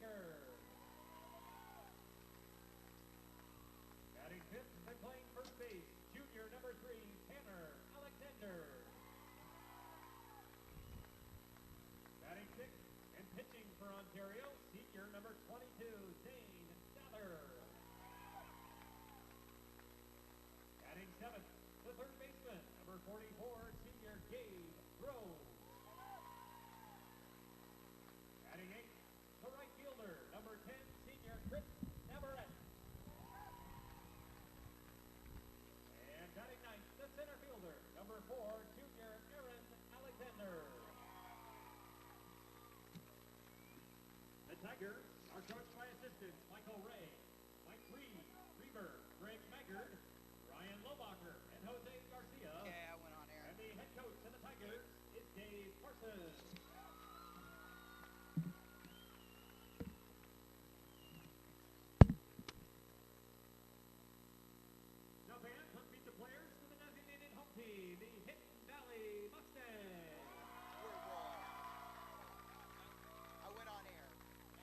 Baker. Batting fifth and playing first base, junior number 3, Tanner Alexander. Batting sixth and pitching for Ontario, senior number 22, Zane Stather. Batting seventh, the third baseman, number 44, senior Gabe Grove. Batting eighth, the right fielder, number 10, senior Chris Navarrete. And batting ninth, the center fielder, number 4, junior Aaron Alexander. The Tigers are coached by assistants Michael Ray, Mike Reber, Greg Maggard, Ryan Lobacher, and Jose Garcia. Yeah, I went on air. And the head coach of the Tigers is Dave Parsons. Now, fans, let's meet the players for the designated home team, the Hidden Valley Mustangs. We're wrong. I went on air.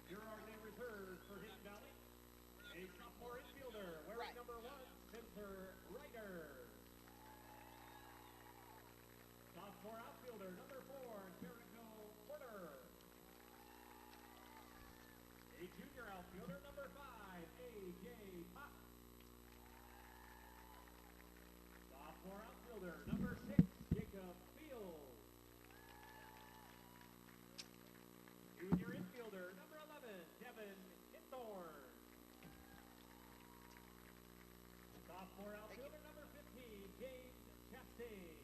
Here are the reserves for Hidden Valley. A sophomore infielder wearing number 1, Spencer Ryder. Sophomore outfielder, number 4, Jericho Porter. A junior outfielder, number 5, A.J. Pop. Sophomore outfielder, number 6, Jacob Fields. Junior infielder, number 11, Devin Hinthorn. Sophomore outfielder, number 15, James Chastain.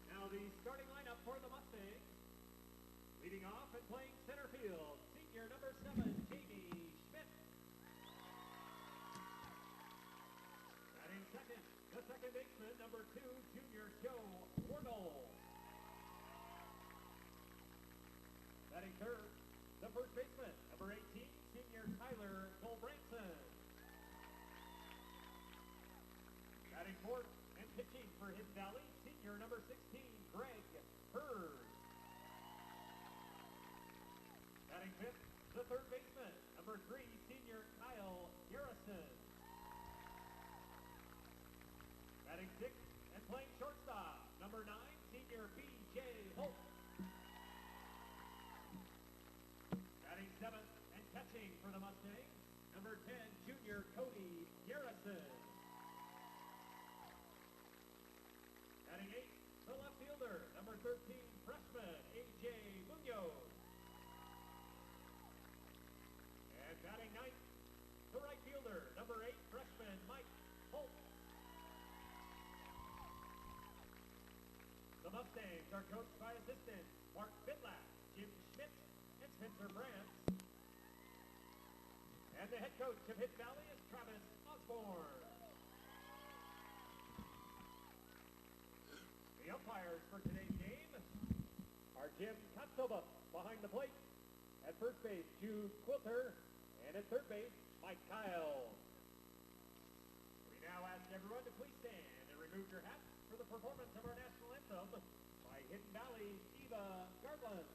Now the starting lineup for the Mustangs. Leading off and playing center field, senior number 7, Jamie Schmidt. Batting second, the second baseman, number 2, junior Joe Wardle. Batting third, the first baseman, number 18, senior Tyler Colbranson. Batting fourth and pitching for Hidden Valley, senior number 16, Greg Hurd. Batting fifth, the third baseman, number 3, senior Kyle Garrison. Batting sixth and playing shortstop, number 9, senior B.J. Holt. Batting seventh and catching for the Mustangs, number 10, junior Cody Garrison. Batting eighth, the left fielder, number 13, freshman A.J. Munoz. And batting ninth, the right fielder, number 8, freshman Mike Holt. The Mustangs are coached by assistants Mark Fidlack, Jim Schmidt, and Spencer Brandt. And the head coach of Hidden Valley is Travis Osborne. The umpires for today's game are Jim Kotsoba behind the plate, at first base Jude Quilter, and at third base Mike Kyle. We now ask everyone to please stand and remove your hats for the performance of our national anthem by Hidden Valley's Eva Garland.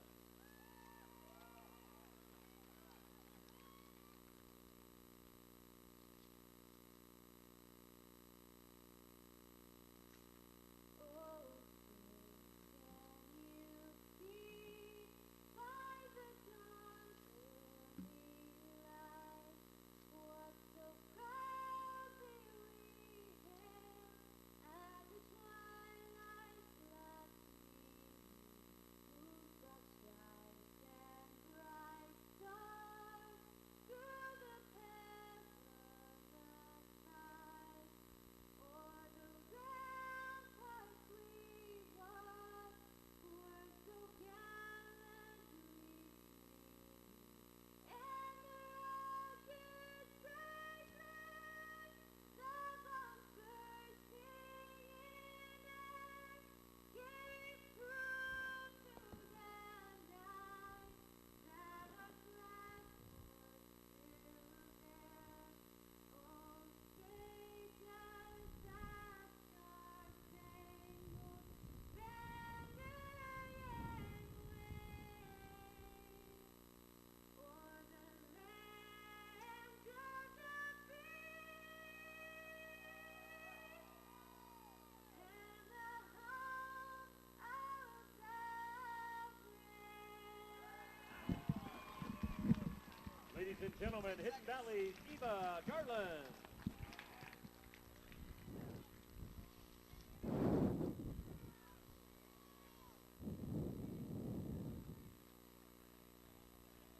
gentlemen, Hidden Valley's Eva Garland.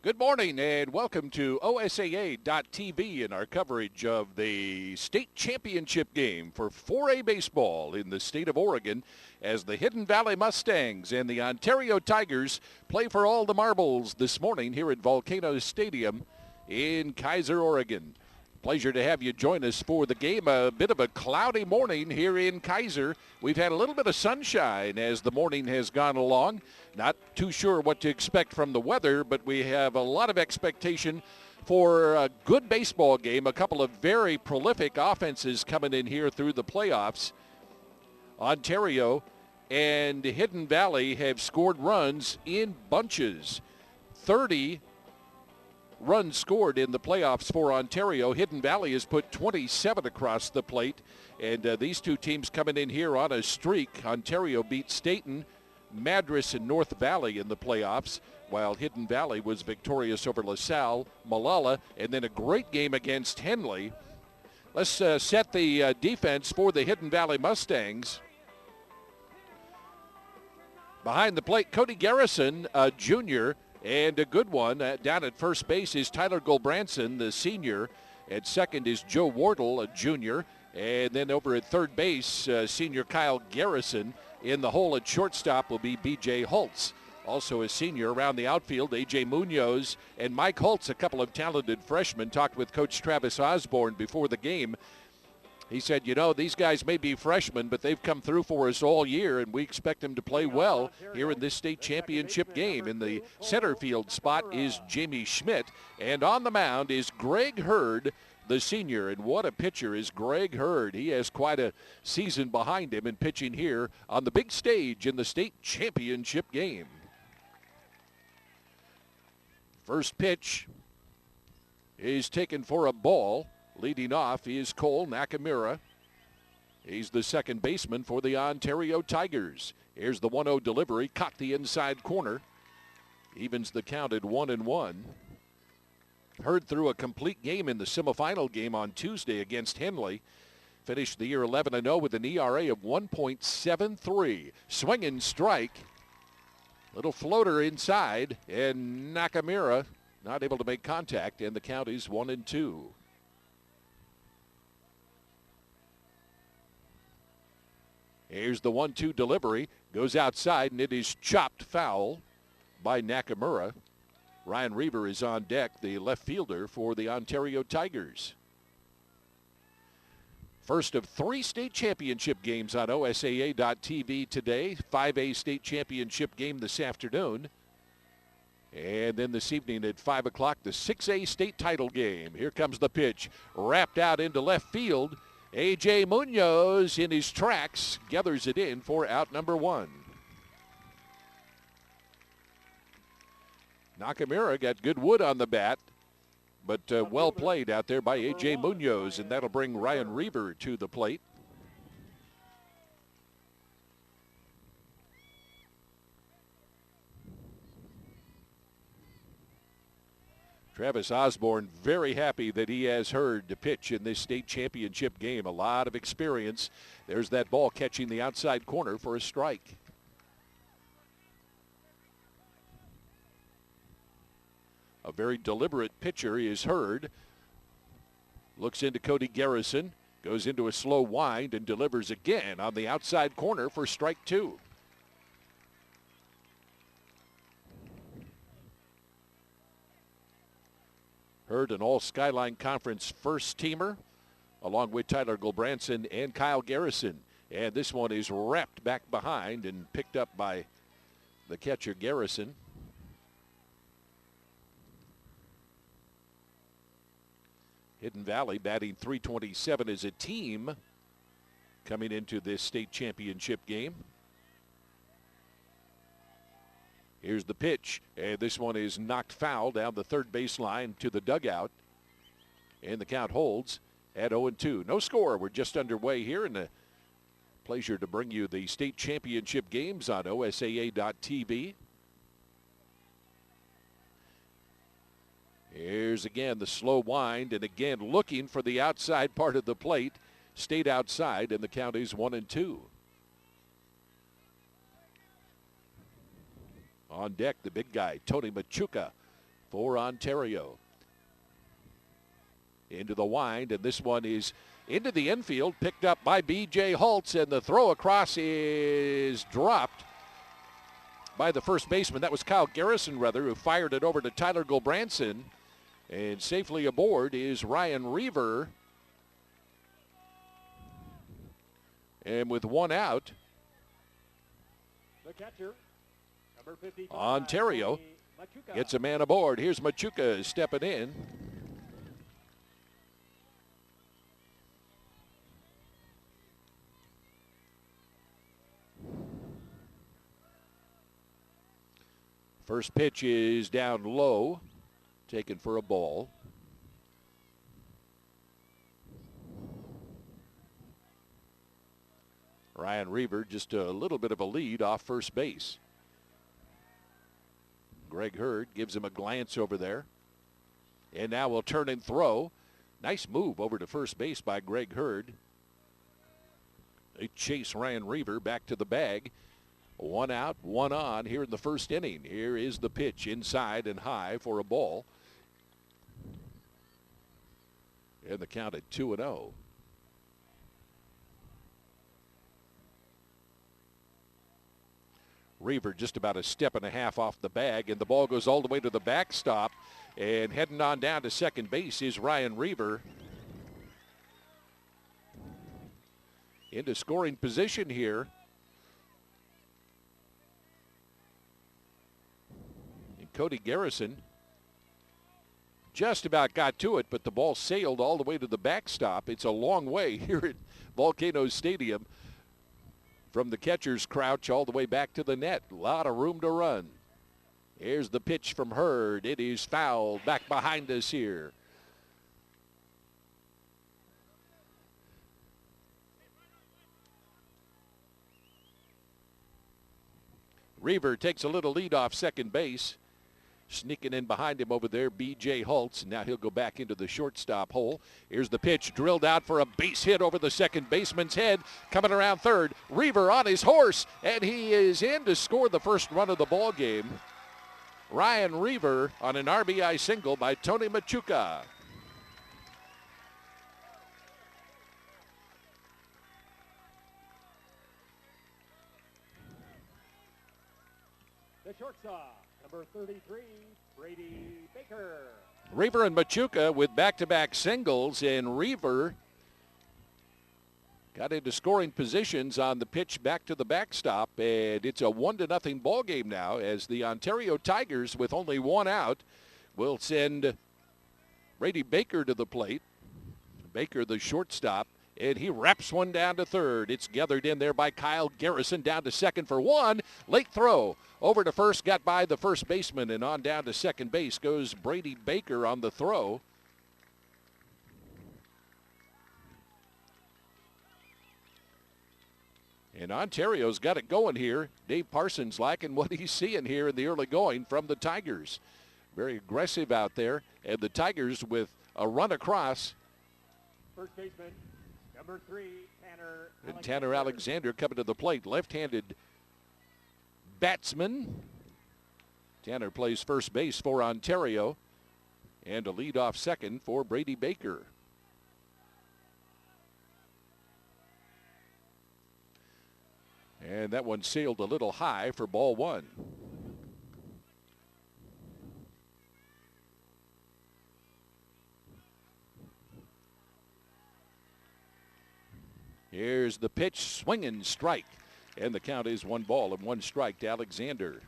Good morning and welcome to OSAA.TV and our coverage of the state championship game for 4A baseball in the state of Oregon as the Hidden Valley Mustangs and the Ontario Tigers play for all the marbles this morning here at Volcanoes Stadium in Keizer, Oregon. Pleasure to have you join us for the game. A bit of a cloudy morning here in Keizer. We've had a little bit of sunshine as the morning has gone along. Not too sure what to expect from the weather, but we have a lot of expectation for a good baseball game. A couple of very prolific offenses coming in here through the playoffs. Ontario and Hidden Valley have scored runs in bunches. 30 runs scored in the playoffs for Ontario. Hidden Valley has put 27 across the plate. And these two teams coming in here on a streak. Ontario beat Staten, Madras, and North Valley in the playoffs, while Hidden Valley was victorious over LaSalle, Malala, and then a great game against Henley. Let's set the defense for the Hidden Valley Mustangs. Behind the plate, Cody Garrison, a junior, and a good one. Down at first base is Tyler Gulbranson, the senior. At second is Joe Wardle, a junior. And then over at third base, senior Kyle Garrison. In the hole at shortstop will be B.J. Holtz, also a senior. Around the outfield, A.J. Munoz and Mike Holtz, a couple of talented freshmen. Talked with Coach Travis Osborne before the game. He said, you know, these guys may be freshmen, but they've come through for us all year, and we expect them to play well here in this state championship game. In the center field spot is Jamie Schmidt, and on the mound is Greg Hurd, the senior. And what a pitcher is Greg Hurd. He has quite a season behind him in pitching here on the big stage in the state championship game. First pitch is taken for a ball. Leading off is Cole Nakamura. He's the second baseman for the Ontario Tigers. Here's the 1-0 delivery, caught the inside corner. Evens the count at 1-1. Hurd through a complete game in the semifinal game on Tuesday against Henley. Finished the year 11-0 with an ERA of 1.73. Swing and strike. Little floater inside, and Nakamura not able to make contact, and the count is 1-2. Here's the 1-2 delivery. Goes outside, and it is chopped foul by Nakamura. Ryan Reaver is on deck, the left fielder for the Ontario Tigers. First of 3 state championship games on OSAA.TV today. 5A state championship game this afternoon. And then this evening at 5 o'clock, the 6A state title game. Here comes the pitch. Wrapped out into left field. A.J. Munoz in his tracks gathers it in for out number 1. Nakamura got good wood on the bat, but well played out there by A.J. Munoz, and that'll bring Ryan Reaver to the plate. Travis Osborne very happy that he has Hurd to pitch in this state championship game. A lot of experience. There's that ball catching the outside corner for a strike. A very deliberate pitcher is Hurd. Looks into Cody Garrison. Goes into a slow wind and delivers again on the outside corner for strike 2. Hurd, an all-Skyline Conference first teamer, along with Tyler Gulbranson and Kyle Garrison. And this one is wrapped back behind and picked up by the catcher Garrison. Hidden Valley batting .327 as a team coming into this state championship game. Here's the pitch, and this one is knocked foul down the third baseline to the dugout. And the count holds at 0-2. No score. We're just underway here, and a pleasure to bring you the state championship games on OSAA.TV. Here's again the slow wind, and again looking for the outside part of the plate. Stayed outside, and the count is 1-2. On deck, the big guy, Tony Machuca for Ontario. Into the wind, and this one is into the infield, picked up by B.J. Holtz, and the throw across is dropped by the first baseman. That was Kyle Garrison, who fired it over to Tyler Gulbranson. And safely aboard is Ryan Reaver. And with one out, the catcher, number 55, Ontario Machuca. gets a man aboard. Here's Machuca stepping in. First pitch is down low, taken for a ball. Ryan Reaver just a little bit of a lead off first base. Greg Hurd gives him a glance over there. And now will turn and throw. Nice move over to first base by Greg Hurd. They chase Ryan Reaver back to the bag. One out, one on here in the first inning. Here is the pitch inside and high for a ball. And the count at 2-0. Reaver just about a step and a half off the bag, and the ball goes all the way to the backstop. And heading on down to second base is Ryan Reaver. Into scoring position here. And Cody Garrison just about got to it, but the ball sailed all the way to the backstop. It's a long way here at Volcanoes Stadium from the catcher's crouch all the way back to the net. A lot of room to run. Here's the pitch from Hurd. It is fouled back behind us here. Reaver takes a little lead off second base. Sneaking in behind him over there, B.J. Holtz. Now he'll go back into the shortstop hole. Here's the pitch, drilled out for a base hit over the second baseman's head. Coming around third, Reaver on his horse, and he is in to score the first run of the ball game. Ryan Reaver on an RBI single by Tony Machuca. The shortstop, number 33, Brady Baker. Reaver and Machuca with back-to-back singles, and Reaver got into scoring positions on the pitch back to the backstop, and it's a 1-0 ball game now as the Ontario Tigers, with only one out, will send Brady Baker to the plate. Baker, the shortstop, and he wraps one down to third. It's gathered in there by Kyle Garrison down to second for one. Late throw over to first, got by the first baseman, and on down to second base goes Brady Baker on the throw. And Ontario's got it going here. Dave Parsons liking what he's seeing here in the early going from the Tigers. Very aggressive out there, and the Tigers with a run across. First baseman, number 3, Tanner. And Tanner Alexander coming to the plate. Left-handed batsman. Tanner plays first base for Ontario. And a leadoff second for Brady Baker. And that one sailed a little high for ball one. Here's the pitch, swing and strike. And the count is 1-1 strike to Alexander.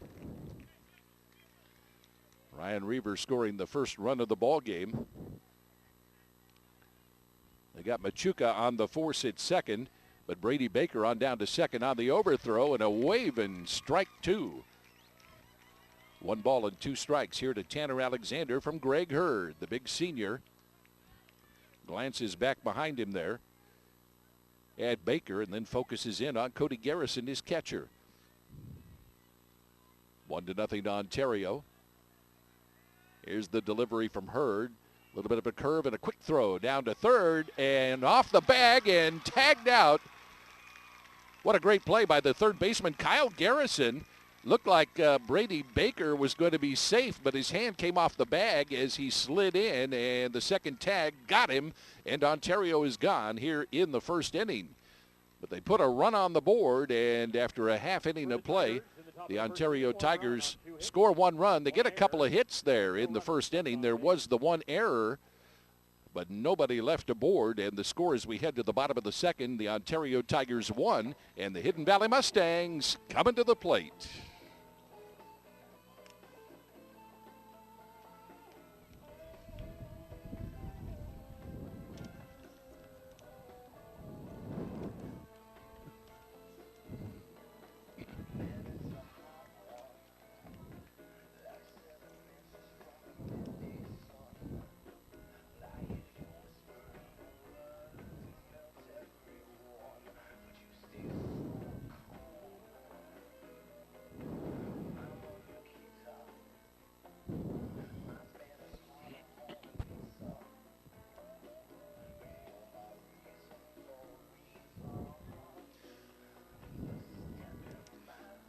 Ryan Reaver scoring the first run of the ball game. They got Machuca on the force at second, but Brady Baker on down to second on the overthrow, and a wave and strike two. 1-2 strikes here to Tanner Alexander from Greg Hurd, the big senior. Glances back behind him there at Baker, and then focuses in on Cody Garrison, his catcher. 1-0 to Ontario. Here's the delivery from Hurd. A little bit of a curve and a quick throw down to third and off the bag and tagged out. What a great play by the third baseman, Kyle Garrison. Looked like Brady Baker was going to be safe, but his hand came off the bag as he slid in, and the second tag got him, and Ontario is gone here in the first inning. But they put a run on the board, and after a half inning of play, the Ontario Tigers score one run. They get a couple of hits there in the first inning. There was the one error, but nobody left aboard, and the score as we head to the bottom of the second, the Ontario Tigers won, and the Hidden Valley Mustangs coming to the plate.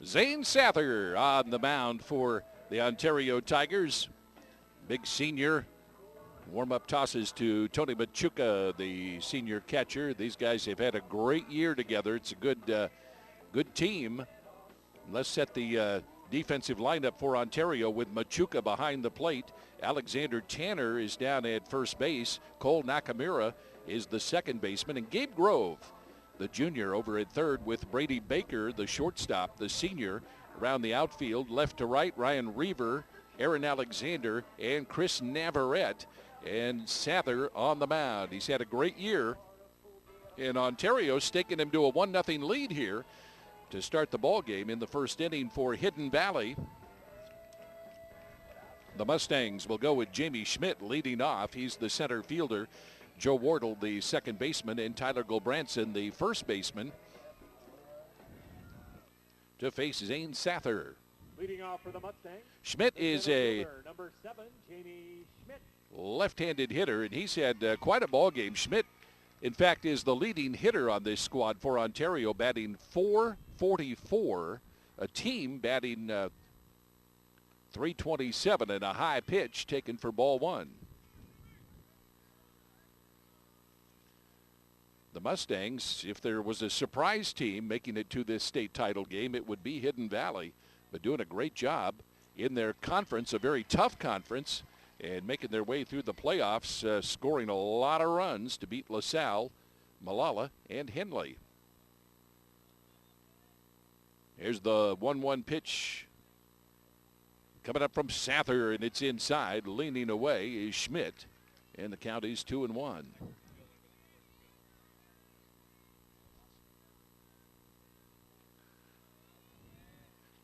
Zane Sather on the mound for the Ontario Tigers. Big senior. Warm-up tosses to Tony Machuca, the senior catcher. These guys have had a great year together. It's a good team. Let's set the defensive lineup for Ontario with Machuca behind the plate. Alexander Tanner is down at first base. Cole Nakamura is the second baseman. And Gabe Grove, the junior, over at third with Brady Baker, the shortstop, the senior, around the outfield. Left to right, Ryan Reaver, Aaron Alexander, and Chris Navarrete. And Sather on the mound. He's had a great year in Ontario, staking him to a 1-0 lead here to start the ball game in the first inning for Hidden Valley. The Mustangs will go with Jamie Schmidt leading off. He's the center fielder. Joe Wardle, the second baseman, and Tyler Gulbranson, the first baseman, to face Zane Sather. Leading off for the Mustangs, Schmidt is a number 7, Jamie Schmidt. Left-handed hitter, and he's had quite a ball game. Schmidt, in fact, is the leading hitter on this squad for Ontario, batting .444, a team batting .327, and a high pitch taken for ball one. The Mustangs, if there was a surprise team making it to this state title game, it would be Hidden Valley, but doing a great job in their conference, a very tough conference, and making their way through the playoffs, scoring a lot of runs to beat LaSalle, Malala, and Henley. Here's the 1-1 pitch coming up from Sather, and it's inside. Leaning away is Schmidt, and the count is 2-1.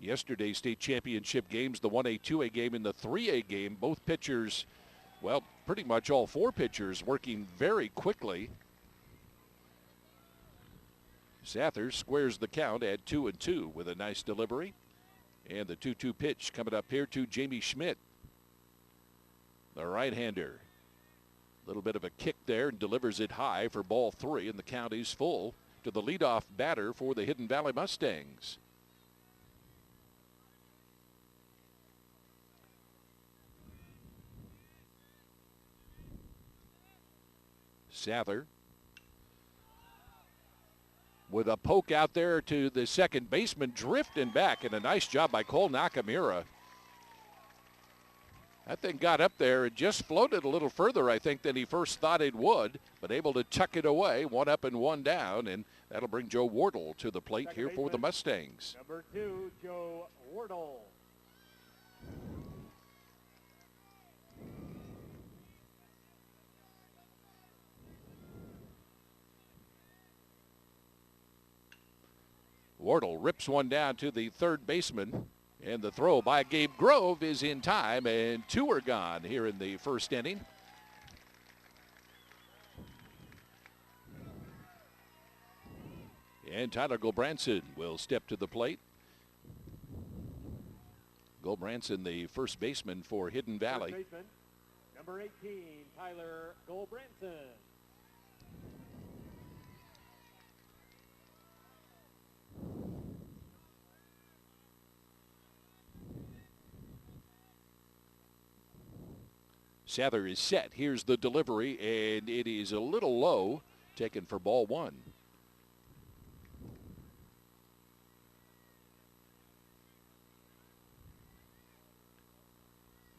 Yesterday's state championship games, the 1A, 2A game, and the 3A game, both pitchers, well, pretty much all four pitchers working very quickly. Sather squares the count at 2-2 with a nice delivery. And the 2-2 pitch coming up here to Jamie Schmidt, the right-hander. A little bit of a kick there and delivers it high for ball three, and the count is full to the leadoff batter for the Hidden Valley Mustangs. Sather with a poke out there to the second baseman, drifting back, and a nice job by Cole Nakamura. That thing got up there and just floated a little further, I think, than he first thought it would, but able to tuck it away, one up and one down, and that'll bring Joe Wardle to the plate here for the Mustangs. Number 2, Joe Wardle. Wardle rips one down to the third baseman, and the throw by Gabe Grove is in time, and two are gone here in the first inning. And Tyler Gulbranson will step to the plate. Gulbranson, the first baseman for Hidden Valley. First baseman, number 18, Tyler Gulbranson. Sather is set. Here's the delivery, and it is a little low, taken for ball one.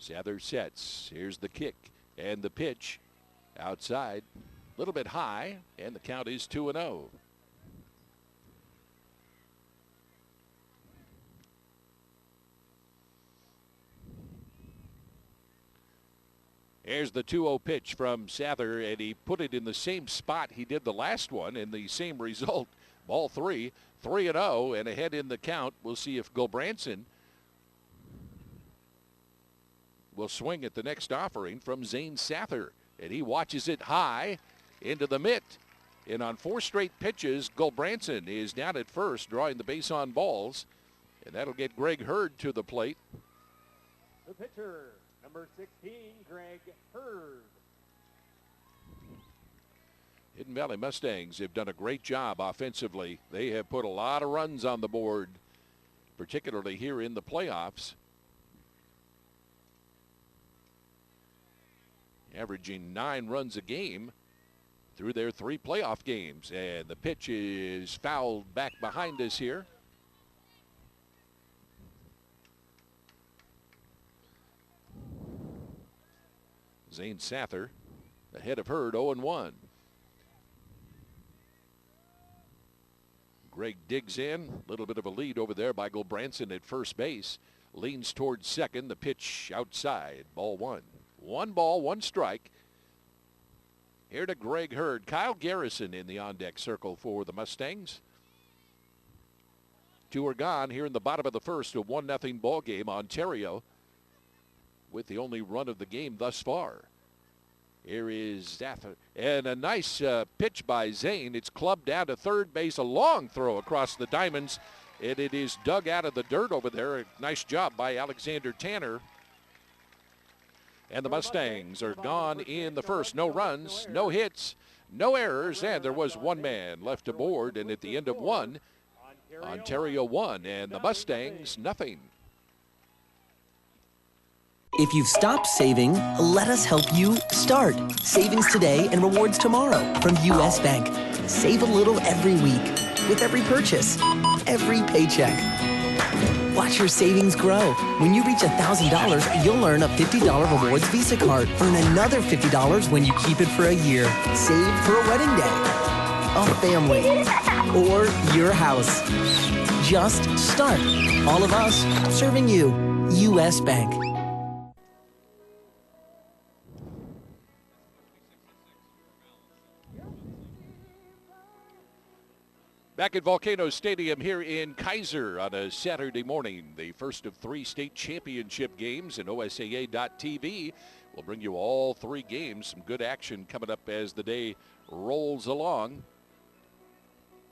Sather sets. Here's the kick and the pitch outside, a little bit high, and the count is 2-0. Here's the 2-0 pitch from Sather, and he put it in the same spot he did the last one, and the same result. Ball 3, 3-0, and ahead in the count. We'll see if Gulbranson will swing at the next offering from Zane Sather, and he watches it high into the mitt. And on 4 straight pitches, Gulbranson is down at first, drawing the base on balls, and that'll get Greg Hurd to the plate. The pitcher, number 16, Greg Hurd. Hidden Valley Mustangs have done a great job offensively. They have put a lot of runs on the board, particularly here in the playoffs. Averaging 9 runs a game through their 3 playoff games. And the pitch is fouled back behind us here. Zane Sather ahead of Hurd, 0-1. Greg digs in, a little bit of a lead over there by Gulbranson at first base. Leans towards second, the pitch outside, ball 1. 1 ball, 1 strike. Here to Greg Hurd. Kyle Garrison in the on-deck circle for the Mustangs. 2 are gone here in the bottom of the first, a 1-0 ball game. Ontario with the only run of the game thus far. Here is Sather, and a nice pitch by Zane. It's clubbed down to third base, a long throw across the diamonds, and it is dug out of the dirt over there. A nice job by Alexander Tanner. And the Mustangs are gone in the first. No runs, no hits, no errors, and there was 1 man left aboard. And at the end of 1, Ontario won, and the Mustangs nothing. If you've stopped saving, let us help you start. Savings today and rewards tomorrow from U.S. Bank. Save a little every week with every purchase, every paycheck. Watch your savings grow. When you reach $1,000, you'll earn a $50 rewards Visa card. Earn another $50 when you keep it for a year. Save for a wedding day, a family, or your house. Just start. All of us serving you. U.S. Bank. Back at Volcanoes Stadium here in Keizer on a Saturday morning, the first of 3 state championship games, and OSAA.TV will bring you all 3 games. Some good action coming up as the day rolls along.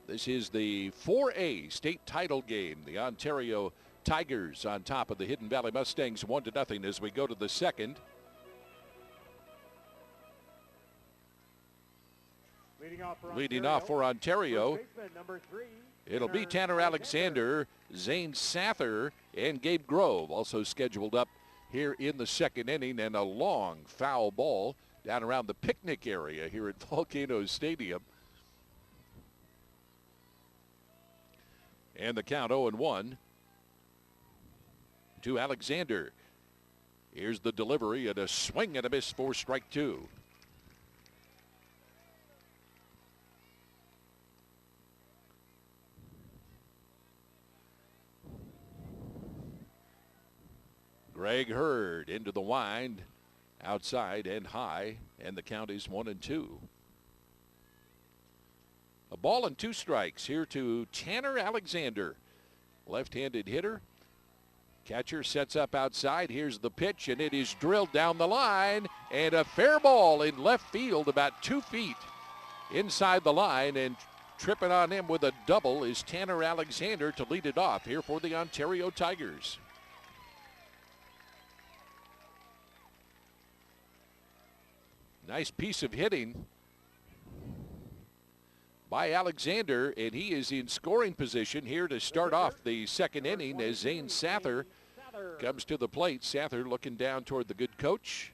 This is the 4A state title game. The Ontario Tigers on top of the Hidden Valley Mustangs 1-0 as we go to the second. Leading off for Ontario, it'll be Tanner Alexander, Zane Sather, and Gabe Grove also scheduled up here in the second inning, and a long foul ball down around the picnic area here at Volcanoes Stadium. And the count 0-1 to Alexander. Here's the delivery and a swing and a miss for strike 2. Greg Hurd into the wind, outside and high, and the count is 1-2. A ball and 2 strikes here to Tanner Alexander, left-handed hitter. Catcher sets up outside. Here's the pitch, and it is drilled down the line, and a fair ball in left field about 2 feet inside the line, and tripping on him with a double is Tanner Alexander to lead it off here for the Ontario Tigers. Nice piece of hitting by Alexander, and he is in scoring position here to start off the second inning as Zane Sather comes to the plate. Sather looking down toward the good coach.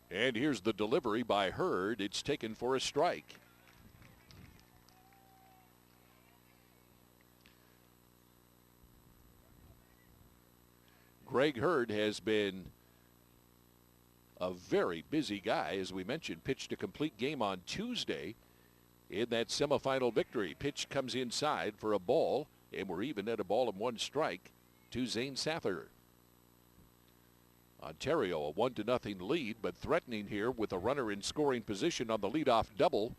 And here's the delivery by Hurd. It's taken for a strike. Greg Hurd has been a very busy guy, as we mentioned. Pitched a complete game on Tuesday in that semifinal victory. Pitch comes inside for a ball, and we're even at a ball and one strike to Zane Sather. Ontario a 1-0 lead, but threatening here with a runner in scoring position on the leadoff double.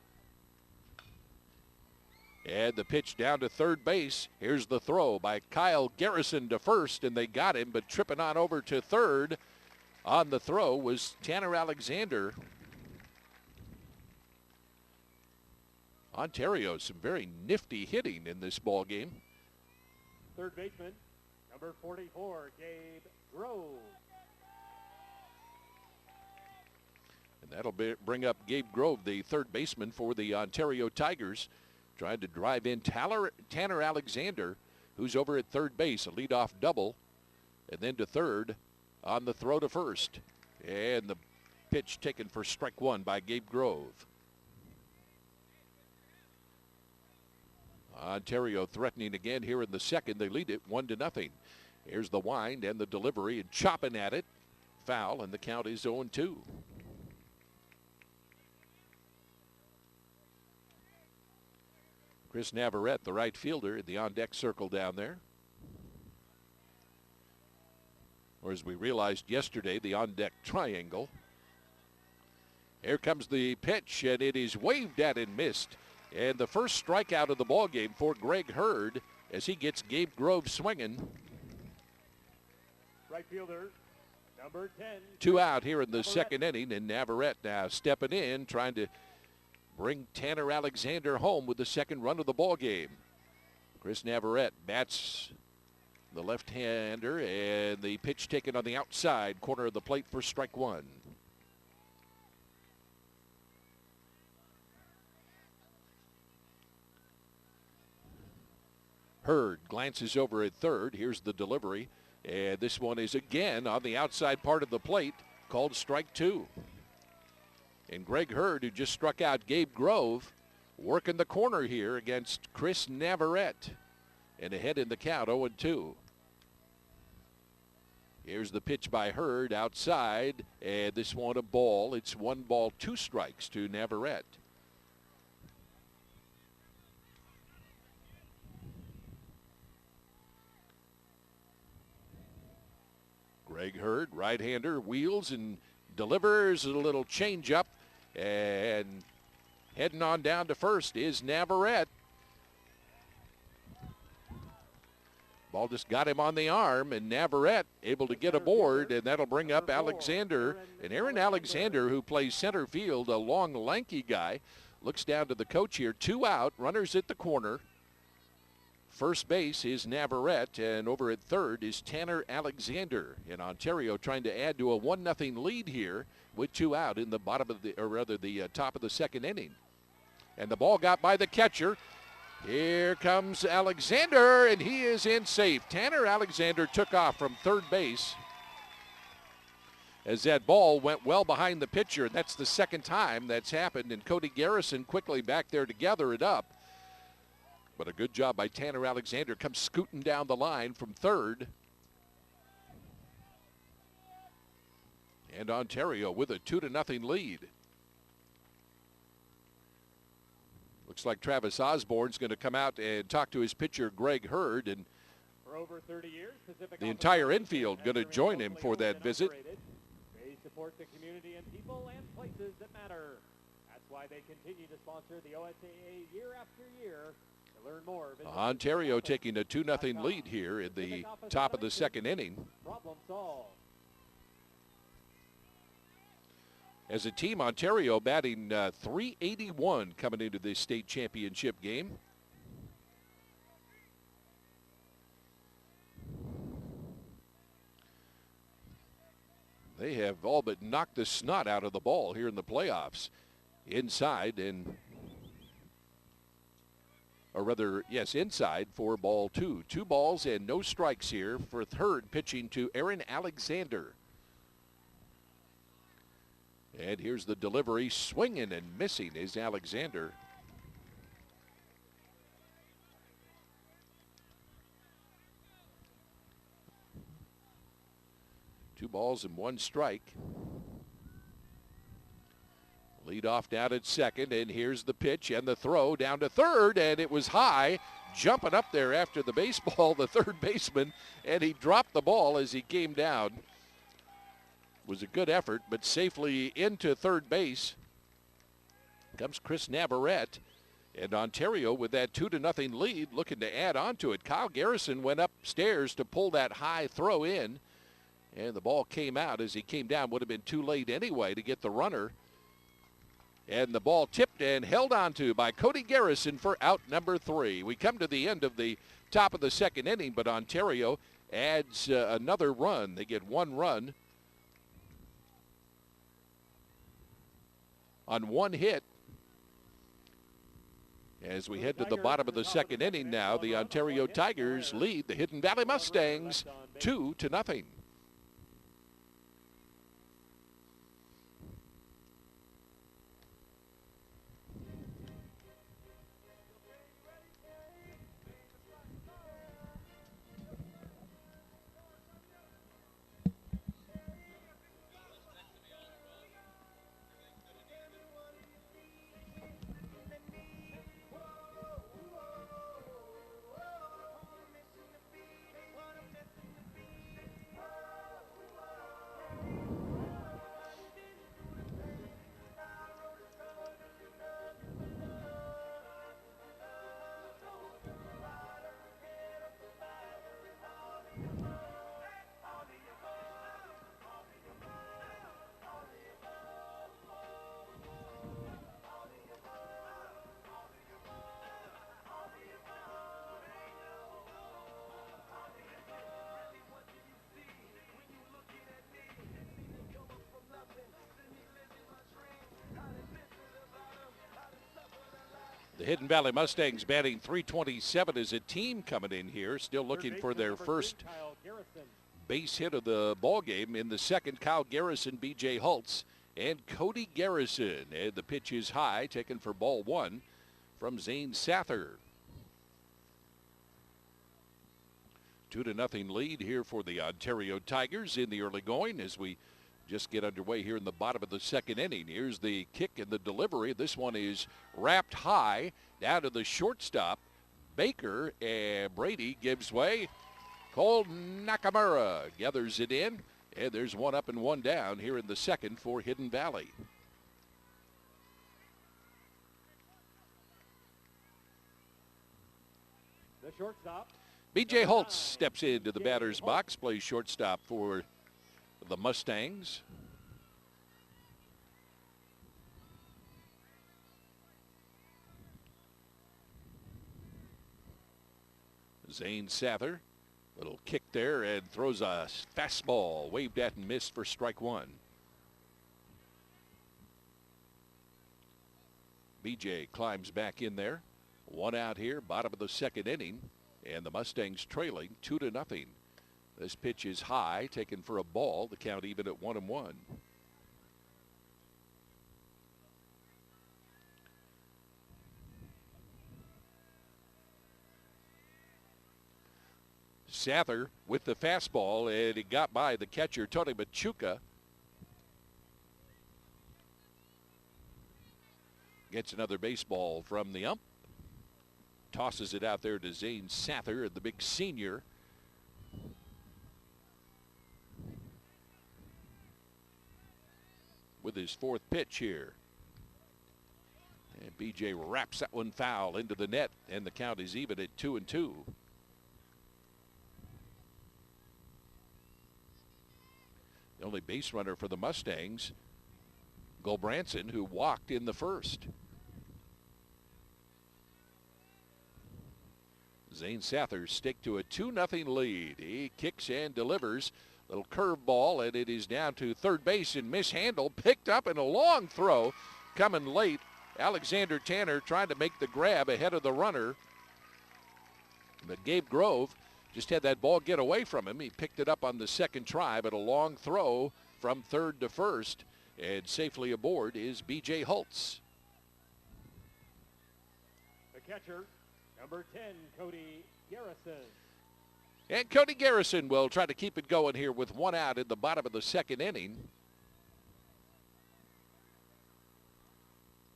And the pitch down to third base. Here's the throw by Kyle Garrison to first, and they got him, but tripping on over to third on the throw was Tanner Alexander. Ontario, some very nifty hitting in this ball game. Third baseman, number 44, Gabe Grove. And that'll bring up Gabe Grove, the third baseman for the Ontario Tigers. Trying to drive in Tanner Alexander, who's over at third base, a leadoff double, and then to third on the throw to first. And the pitch taken for strike one by Gabe Grove. Ontario threatening again here in the second. They lead it 1-0. Here's the wind and the delivery and chopping at it. Foul, and the count is 0-2. Chris Navarrete, the right fielder, in the on-deck circle down there. Or as we realized yesterday, the on-deck triangle. Here comes the pitch, and it is waved at and missed. And the first strikeout of the ballgame for Greg Hurd as he gets Gabe Grove swinging. Right fielder, number 10. 2 out here in the second inning, and Navarrete now stepping in, trying to bring Tanner Alexander home with the second run of the ball game. Chris Navarrete bats the left-hander, and the pitch taken on the outside corner of the plate for strike one. Hurd glances over at third. Here's the delivery, and this one is again on the outside part of the plate, called strike two. And Greg Hurd, who just struck out Gabe Grove, working the corner here against Chris Navarrete. And ahead in the count, 0-2. Here's the pitch by Hurd outside, and this one a ball. It's 1 ball, 2 strikes to Navarrete. Greg Hurd, right-hander, wheels and delivers a little changeup. And heading on down to first is Navarrete. Ball just got him on the arm, and Navarrete able to get aboard, and that'll bring up Alexander. And Aaron Alexander, who plays center field, a long, lanky guy, looks down to the coach here. 2 out, runners at the corner. First base is Navarrete, and over at third is Tanner Alexander. And Ontario trying to add to a 1-0 lead here with 2 out in the bottom of the, or rather the top of the second inning. And the ball got by the catcher. Here comes Alexander, and he is in safe. Tanner Alexander took off from third base as that ball went well behind the pitcher. And that's the second time that's happened, and Cody Garrison quickly back there to gather it up. But a good job by Tanner Alexander. Comes scooting down the line from third. And Ontario with a 2-0 lead. Looks like Travis Osborne's going to come out and talk to his pitcher, Greg Hurd. And for over 30 years, the entire infield going to join him for that visit. They support the community and people and places that matter. That's why they continue to sponsor the OSAA year after year. Learn more. Ontario taking a 2-0 lead here in the top of the second inning. Problem solved. As a team, Ontario batting .381 coming into this state championship game. They have all but knocked the snot out of the ball here in the playoffs. Inside inside for ball 2. 2 balls and no strikes here for third, pitching to Aaron Alexander. And here's the delivery. Swinging and missing is Alexander. Two balls and one strike. Lead off down at second, and here's the pitch and the throw down to third, and it was high, jumping up there after the baseball, the third baseman, and he dropped the ball as he came down. It was a good effort, but safely into third base comes Chris Navarrete, and Ontario with that 2-0 lead looking to add on to it. Kyle Garrison went upstairs to pull that high throw in, and the ball came out as he came down. Would have been too late anyway to get the runner. And the ball tipped and held on to by Cody Garrison for out number 3. We come to the end of the top of the second inning, but Ontario adds another run. They get 1 run on 1 hit. As we head to the bottom of the second inning now, the Ontario Tigers lead the Hidden Valley Mustangs 2-0. The Hidden Valley Mustangs batting .327 as a team coming in here, still looking for their first base hit of the ball game. In the second, Kyle Garrison, B.J. Holtz, and Cody Garrison. And the pitch is high, taken for ball 1 from Zane Sather. 2-0 lead here for the Ontario Tigers in the early going as we just get underway here in the bottom of the second inning. Here's the kick and the delivery. This one is wrapped high down to the shortstop, Baker, and Brady gives way. Cole Nakamura gathers it in, and there's 1 up and 1 down here in the second for Hidden Valley. The shortstop. B.J. Holtz steps into the batter's box, plays shortstop for the Mustangs. Zane Sather, little kick there and throws a fastball, waved at and missed for strike 1. BJ climbs back in there. 1 out here, bottom of the second inning, and the Mustangs trailing 2-0. This pitch is high, taken for a ball. The count even at 1-1. Sather with the fastball, and it got by the catcher, Tony Machuca. Gets another baseball from the ump. Tosses it out there to Zane Sather, the big senior. With his 4th pitch here. And BJ wraps that one foul into the net, and the count is even at 2-2. The only base runner for the Mustangs, Gulbranson, who walked in the first. Zane Sather stick to a 2-0 lead. He kicks and delivers. Little curve ball, and it is down to third base and mishandled. Picked up in a long throw. Coming late, Alexander Tanner trying to make the grab ahead of the runner. But Gabe Grove just had that ball get away from him. He picked it up on the second try, but a long throw from third to first. And safely aboard is B.J. Holtz. The catcher, number 10, Cody Garrison. And Cody Garrison will try to keep it going here with one out in the bottom of the second inning.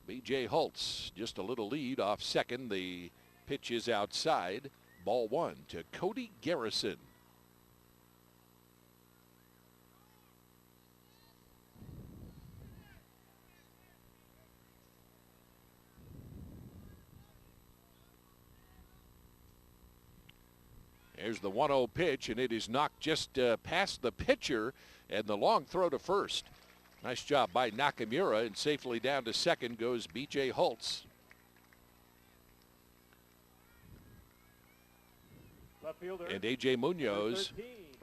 B.J. Holtz just a little lead off second. The pitch is outside. Ball one to Cody Garrison. There's the 1-0 pitch, and it is knocked just past the pitcher, and the long throw to first. Nice job by Nakamura, and safely down to second goes B.J. Holtz. Left fielder, and A.J. Munoz,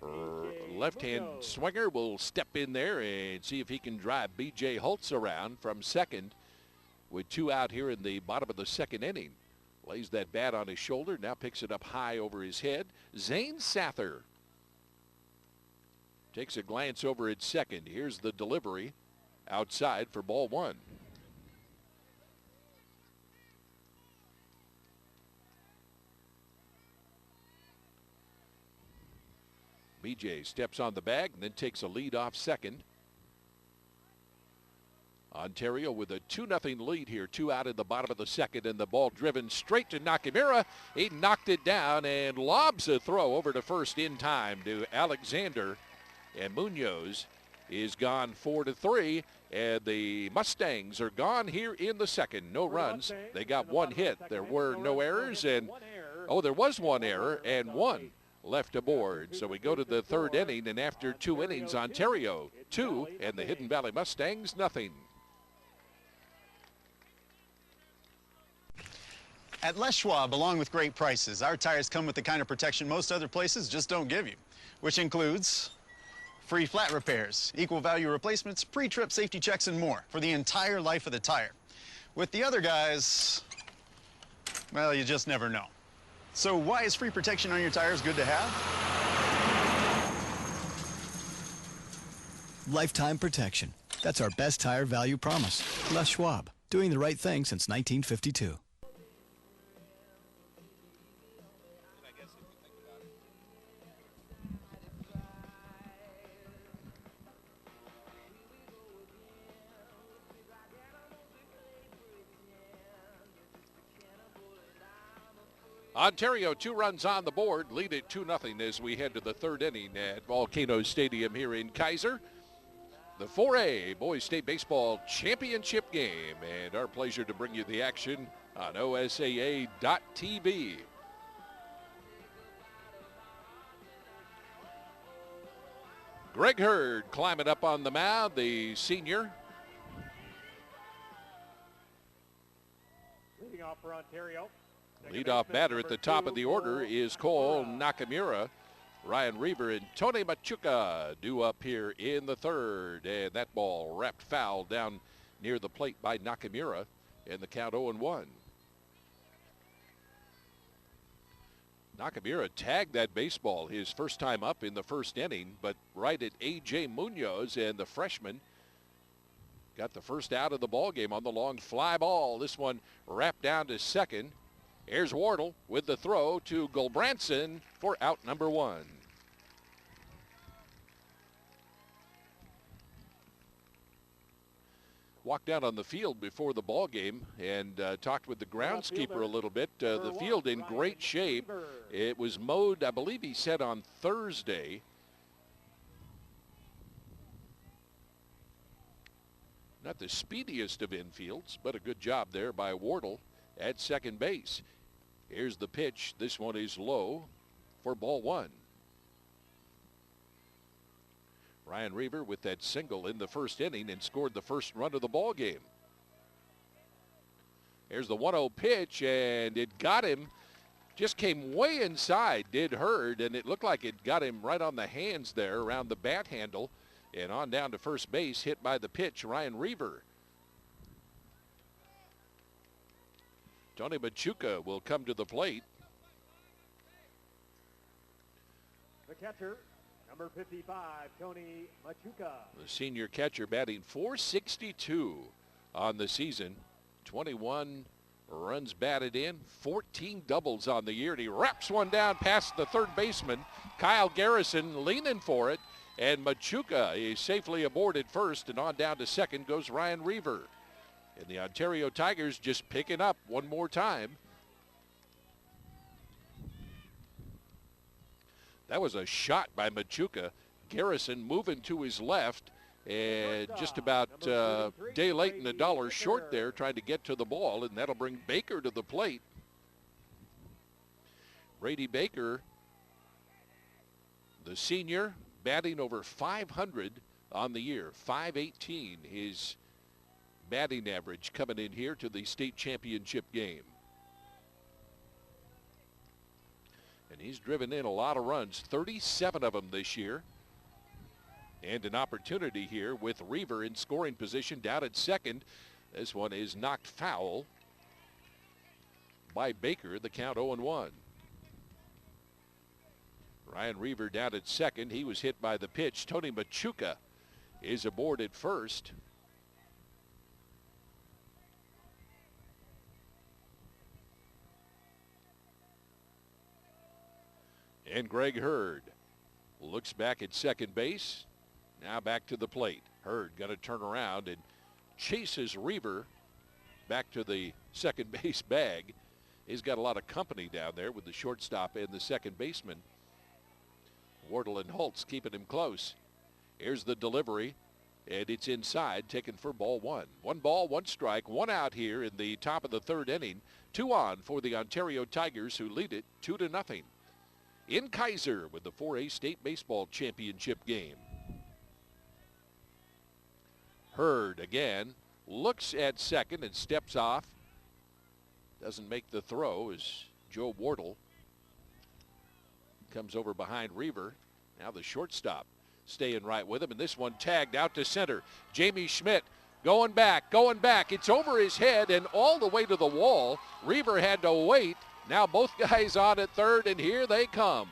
13, left-hand Munoz. swinger, will step in there and see if he can drive B.J. Holtz around from second with two out here in the bottom of the second inning. Lays that bat on his shoulder, now picks it up high over his head. Zane Sather takes a glance over at second. Here's the delivery outside for ball one. BJ steps on the bag and then takes a lead off second. Ontario with a 2-0 lead here. Two out in the bottom of the second, and the ball driven straight to Nakamura. He knocked it down and lobs a throw over to first in time to Alexander. And Munoz is gone 4-3, and the Mustangs are gone here in the second. No runs. They got one hit. There were no errors, and there was one error and one left aboard. So we go to the third inning, and after two innings, Ontario 2 and the Hidden Valley Mustangs nothing. At Les Schwab, along with great prices, our tires come with the kind of protection most other places just don't give you, which includes free flat repairs, equal value replacements, pre-trip safety checks, and more for the entire life of the tire. With the other guys, well, you just never know. So why is free protection on your tires good to have? Lifetime protection. That's our best tire value promise. Les Schwab, doing the right thing since 1952. Ontario 2 runs on the board, lead it 2-0 as we head to the third inning at Volcanoes Stadium here in Keizer. The 4A Boys State Baseball Championship game, and our pleasure to bring you the action on OSAA.TV. Greg Hurd climbing up on the mound, the senior. Leading off for Ontario. Leadoff batter at the top of the order is Cole Nakamura. Ryan Reaver and Tony Machuca due up here in the third. And that ball wrapped foul down near the plate by Nakamura. And the count 0-1. Nakamura tagged that baseball his first time up in the first inning, but right at A.J. Munoz, and the freshman got the first out of the ball game on the long fly ball. This one wrapped down to second. Here's Wardle with the throw to Gulbranson for out number one. Walked out on the field before the ball game and talked with the groundskeeper a little bit. The field in great shape. It was mowed, I believe he said, on Thursday. Not the speediest of infields, but a good job there by Wardle at second base. Here's the pitch. This one is low for ball one. Ryan Reaver with that single in the first inning and scored the first run of the ball game. Here's the 1-0 pitch, and it got him Just came way inside, did Hurd, and it looked like it got him right on the hands there around the bat handle. And on down to first base, hit by the pitch, Ryan Reaver. Tony Machuca will come to the plate. The catcher, number 55, Tony Machuca. The senior catcher batting .462 on the season. 21 runs batted in, 14 doubles on the year. And he wraps one down past the third baseman, Kyle Garrison, leaning for it. And Machuca is safely aboard at first, and on down to second goes Ryan Reaver. And the Ontario Tigers just picking up one more time. That was a shot by Machuca. Garrison moving to his left and just about day late and $1 short there trying to get to the ball, and that'll bring Baker to the plate. Brady Baker, the senior, batting over 500 on the year. .518 his batting average coming in here to the state championship game. And he's driven in a lot of runs, 37 of them this year. And an opportunity here with Reaver in scoring position down at second. This one is knocked foul by Baker, the count 0-1. Ryan Reaver down at second. He was hit by the pitch. Tony Machuca is aboard at first. And Greg Hurd looks back at second base. Now back to the plate. Hurd going to turn around and chases Reaver back to the second base bag. He's got a lot of company down there with the shortstop and the second baseman. Wardle and Holtz keeping him close. Here's the delivery, and it's inside, taken for ball one. 1 ball, 1 strike, 1 out here in the top of the third inning. 2 on for the Ontario Tigers, who lead it 2-0. In Keizer with the 4A State Baseball Championship game. Hurd again looks at second and steps off. Doesn't make the throw as Joe Wardle comes over behind Reaver. Now the shortstop staying right with him, and this one tagged out to center. Jamie Schmidt going back. It's over his head and all the way to the wall. Reaver had to wait. Now both guys on at third, and here they come.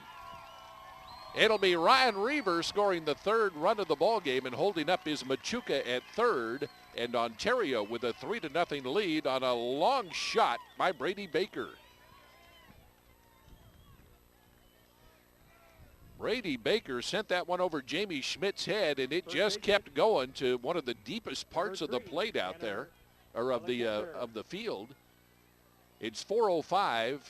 It'll be Ryan Reaver scoring the third run of the ball game and holding up his Machuca at third, and Ontario with a 3-0 lead on a long shot by Brady Baker. Brady Baker sent that one over Jamie Schmidt's head, and it just kept going to one of the deepest parts of the plate out there, or of the field. It's 4:05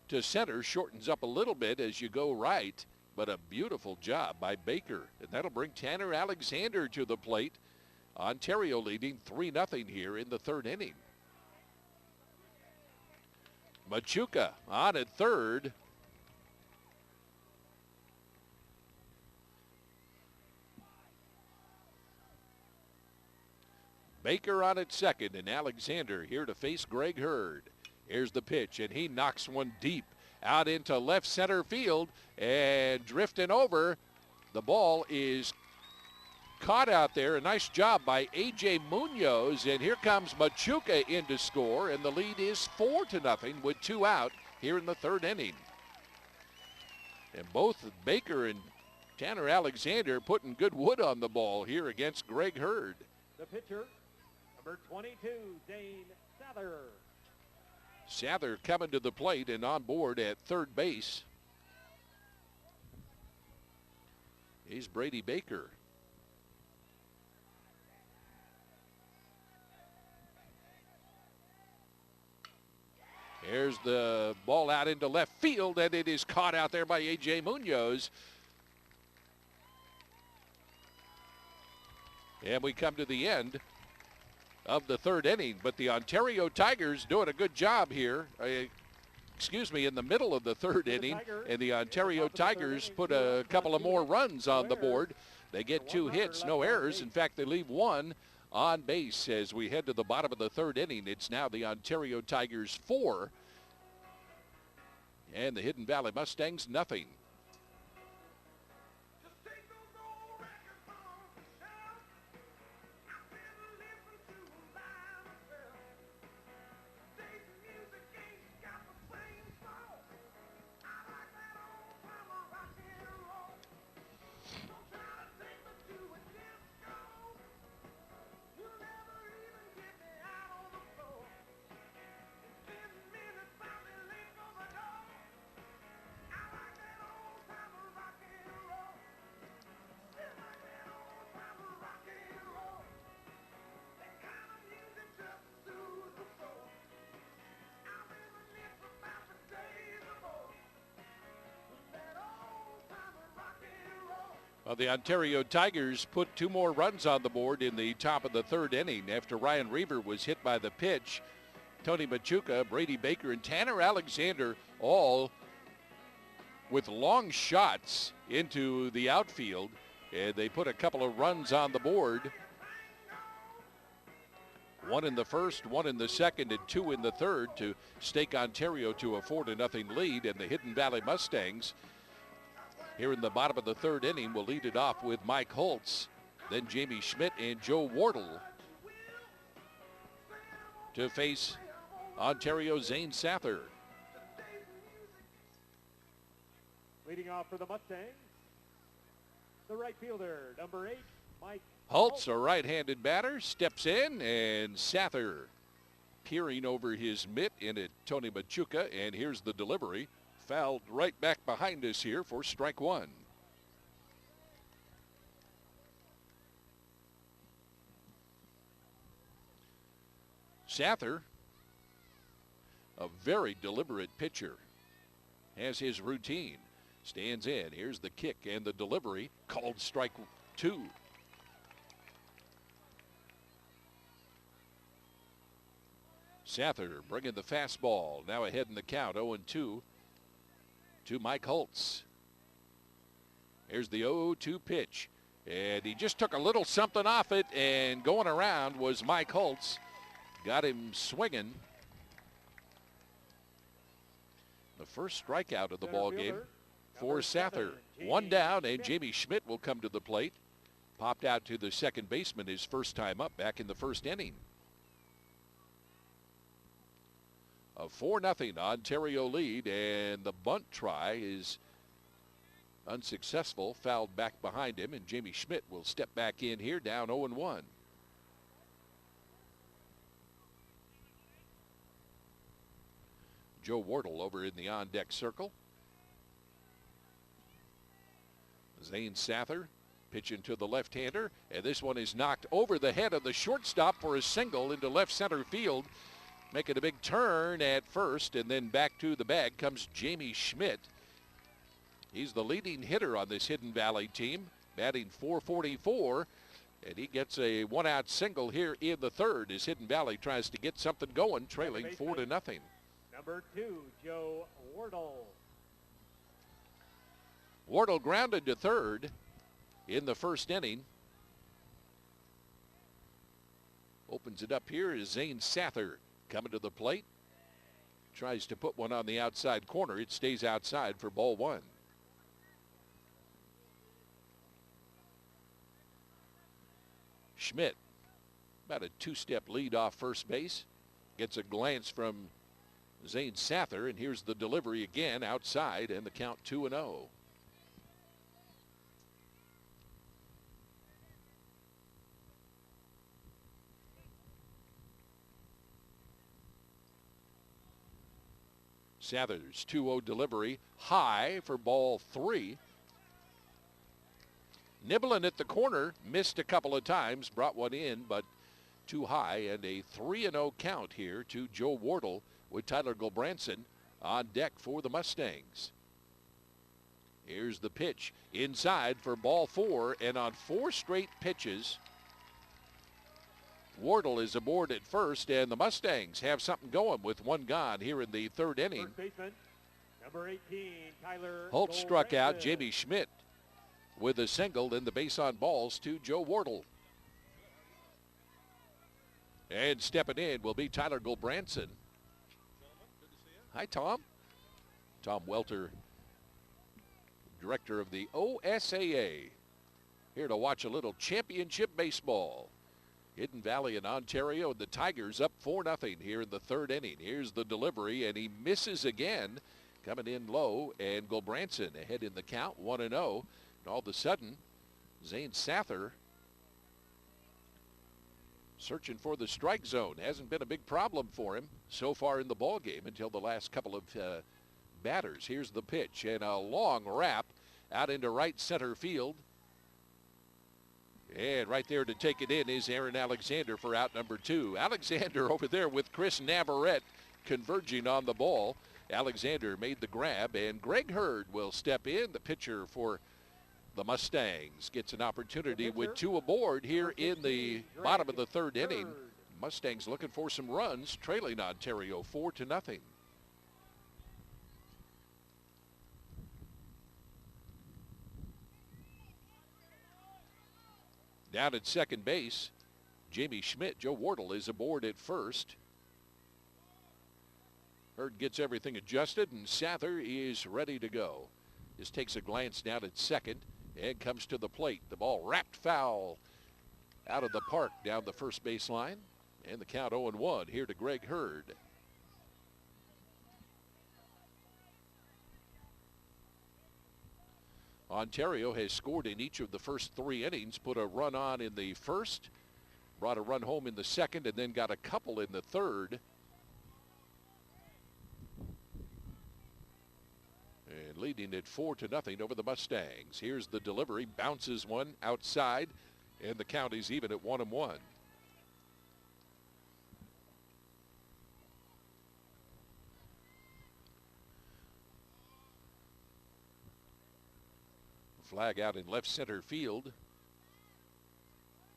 to center, shortens up a little bit as you go right, but a beautiful job by Baker, and that'll bring Tanner Alexander to the plate. Ontario leading 3-0 here in the third inning. Machuca on at third. Baker on at second, and Alexander here to face Greg Hurd. Here's the pitch, and he knocks one deep out into left center field, and drifting over. The ball is caught out there. A nice job by A.J. Munoz, and here comes Machuca in to score, and the lead is 4-0 with 2 out here in the third inning. And both Baker and Tanner Alexander putting good wood on the ball here against Greg Hurd. The pitcher, number 22, Dane Sather. Sather coming to the plate and on board at third base. He's Brady Baker. Here's the ball out into left field, and it is caught out there by A.J. Munoz. And we come to the end of the third inning, but the Ontario Tigers doing a good job here. In the middle of the third inning, and the Ontario Tigers put a couple of more runs on the board. They get 2 hits, no errors. In fact, they leave 1 on base as we head to the bottom of the third inning. It's now the Ontario Tigers 4 and the Hidden Valley Mustangs nothing. Well, the Ontario Tigers put 2 more runs on the board in the top of the third inning after Ryan Reaver was hit by the pitch. Tony Machuca, Brady Baker, and Tanner Alexander all with long shots into the outfield. And they put a couple of runs on the board. 1 in the first, 1 in the second, and 2 in the third to stake Ontario to a 4-0 lead. And the Hidden Valley Mustangs here in the bottom of the third inning will lead it off with Mike Holtz, then Jamie Schmidt and Joe Wardle to face Ontario's Zane Sather. Leading off for the Mustangs, the right fielder, number 8, Mike Holtz, a right-handed batter, steps in, and Sather peering over his mitt in at Tony Machuca, and here's the delivery. Fouled right back behind us here for strike 1. Sather, a very deliberate pitcher, has his routine. Stands in. Here's the kick and the delivery. Called strike 2. Sather bringing the fastball. Now ahead in the count, 0-2. To Mike Holtz. Here's the 0-2 pitch. And he just took a little something off it, and going around was Mike Holtz. Got him swinging. The first strikeout of the ball game for Sather. 1 down, and Jamie Schmidt will come to the plate. Popped out to the second baseman his first time up back in the first inning. A 4-0 Ontario lead, and the bunt try is unsuccessful, fouled back behind him, and Jamie Schmidt will step back in here down 0-1. Joe Wardle over in the on-deck circle. Zane Sather pitching to the left-hander, and this one is knocked over the head of the shortstop for a single into left center field. Making a big turn at first, and then back to the bag comes Jamie Schmidt. He's the leading hitter on this Hidden Valley team, batting .444, and he gets a 1-out single here in the third as Hidden Valley tries to get something going, trailing 4-0. Number 2, Joe Wardle. Wardle grounded to third in the first inning. Opens it up here is Zane Sather. Coming to the plate, tries to put one on the outside corner. It stays outside for ball 1. Schmidt, about a 2-step lead off first base, gets a glance from Zane Sather, and here's the delivery again outside, and the count 2-0. Sather's 2-0 delivery high for ball 3. Nibbling at the corner, missed a couple of times, brought one in, but too high, and a 3-0 count here to Joe Wardle with Tyler Gulbranson on deck for the Mustangs. Here's the pitch inside for ball 4, and on 4 straight pitches, Wardle is aboard at first, and the Mustangs have something going with 1 gone here in the third inning. First baseman, number 18, Tyler Holtz struck out. Gulbranson. Jamie Schmidt with a single, and the base on balls to Joe Wardle. And stepping in will be Tyler Gulbranson. Hi, Tom. Tom Welter, director of the OSAA, here to watch a little championship baseball. Hidden Valley in Ontario, and the Tigers up 4-0 here in the third inning. Here's the delivery, and he misses again, coming in low, and Gulbranson ahead in the count, 1-0. And all of a sudden, Zane Sather searching for the strike zone. Hasn't been a big problem for him so far in the ball game until the last couple of batters. Here's the pitch, and a long wrap out into right center field. And right there to take it in is Aaron Alexander for out number 2. Alexander over there with Chris Navarrete converging on the ball. Alexander made the grab, and Greg Hurd will step in, the pitcher for the Mustangs. Gets an opportunity with 2 aboard here in the bottom of the third inning. Mustangs looking for some runs, trailing Ontario 4-0. Down at second base, Jamie Schmidt. Joe Wardle is aboard at first. Hurd gets everything adjusted, and Sather is ready to go. Just takes a glance down at second and comes to the plate. The ball wrapped foul out of the park down the first base line. And the count 0-1 here to Greg Hurd. Ontario has scored in each of the first 3 innings, put a run on in the first, brought a run home in the second, and then got a couple in the third. And leading it 4-0 over the Mustangs. Here's the delivery, bounces one outside, and the count is even at 1-1. Flag out in left center field.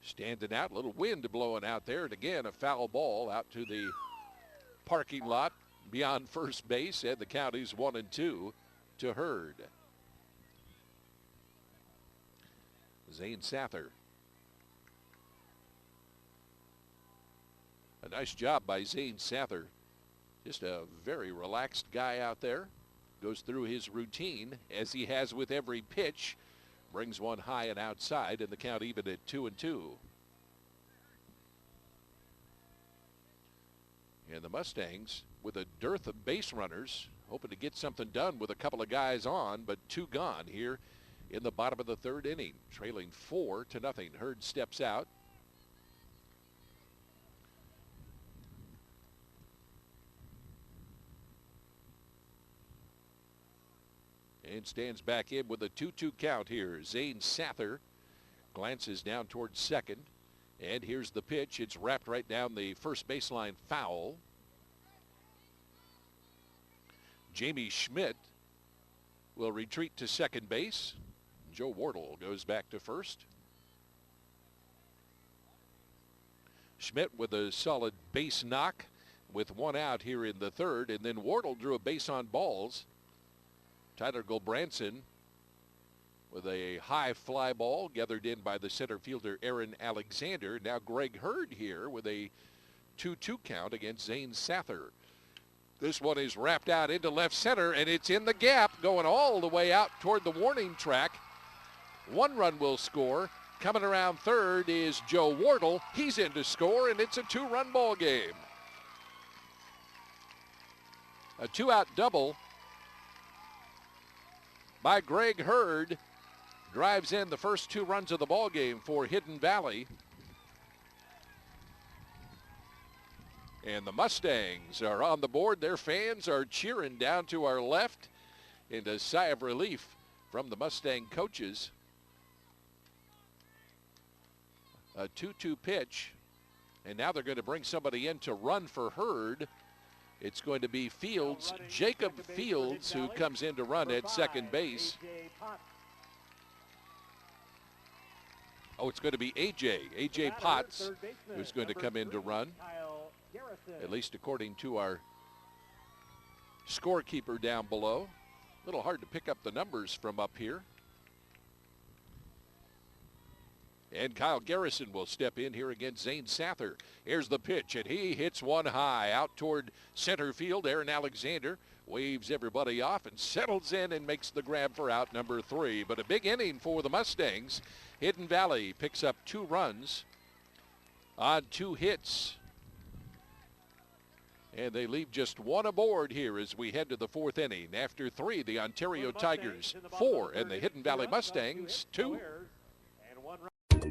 Standing out, a little wind blowing out there, and again a foul ball out to the parking lot beyond first base, and the count is 1-2 to Hurd. Zane Sather. A nice job by Zane Sather. Just a very relaxed guy out there. Goes through his routine as he has with every pitch. Brings one high and outside, and the count even at 2-2. And the Mustangs, with a dearth of base runners, hoping to get something done with a couple of guys on, but 2 gone here in the bottom of the third inning. Trailing 4-0. Hurd steps out. And stands back in with a 2-2 count here. Zane Sather glances down towards second. And here's the pitch. It's wrapped right down the first baseline, foul. Jamie Schmidt will retreat to second base. Joe Wardle goes back to first. Schmidt with a solid base knock with 1 out here in the third. And then Wardle drew a base on balls. Tyler Gulbranson with a high fly ball gathered in by the center fielder Aaron Alexander. Now Greg Hurd here with a 2-2 count against Zane Sather. This one is wrapped out into left center, and it's in the gap going all the way out toward the warning track. 1 run will score. Coming around third is Joe Wardle. He's in to score, and it's a 2-run ball game. A 2-out double by Greg Hurd drives in the first 2 runs of the ball game for Hidden Valley. And the Mustangs are on the board. Their fans are cheering down to our left, and a sigh of relief from the Mustang coaches. A 2-2 pitch, and now they're going to bring somebody in to run for Hurd. It's going to be Fields, Jacob Fields, who comes in to run at second base. Oh, it's going to be A.J. Potts, who's going to come in to run, at least according to our scorekeeper down below. A little hard to pick up the numbers from up here. And Kyle Garrison will step in here against Zane Sather. Here's the pitch, and he hits one high out toward center field. Aaron Alexander waves everybody off and settles in and makes the grab for out number 3. But a big inning for the Mustangs. Hidden Valley picks up 2 runs on 2 hits. And they leave just 1 aboard here as we head to the 4th inning. After 3, the Ontario Tigers 4 and the Hidden Valley Mustangs 2.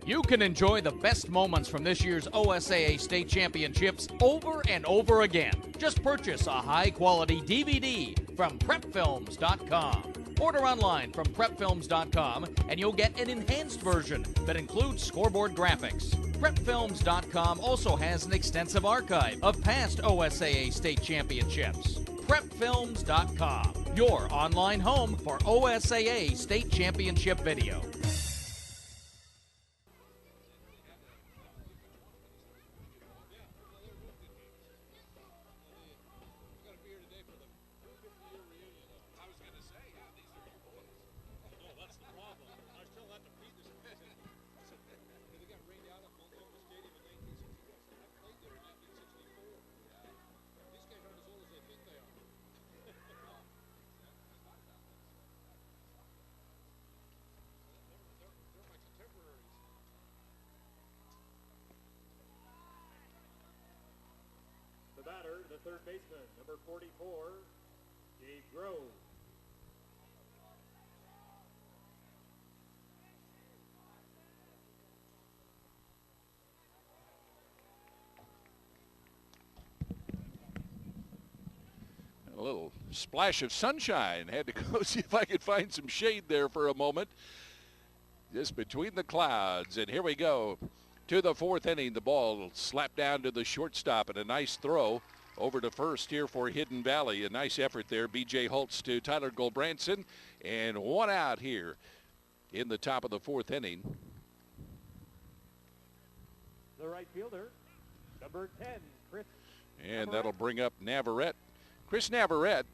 You can enjoy the best moments from this year's OSAA State Championships over and over again. Just purchase a high-quality DVD from PrepFilms.com. Order online from PrepFilms.com and you'll get an enhanced version that includes scoreboard graphics. PrepFilms.com also has an extensive archive of past OSAA State Championships. PrepFilms.com, your online home for OSAA State Championship video. The batter, the third baseman, number 44, Dave Grove. A little splash of sunshine. Had to go see if I could find some shade there for a moment. Just between the clouds. And here we go to the 4th inning. The ball slapped down to the shortstop and a nice throw over to first here for Hidden Valley. A nice effort there. B.J. Holtz to Tyler Goldbranson. And 1 out here in the top of the 4th inning. The right fielder, number 10, Chris. And that'll bring up Navarrete. Chris Navarrete,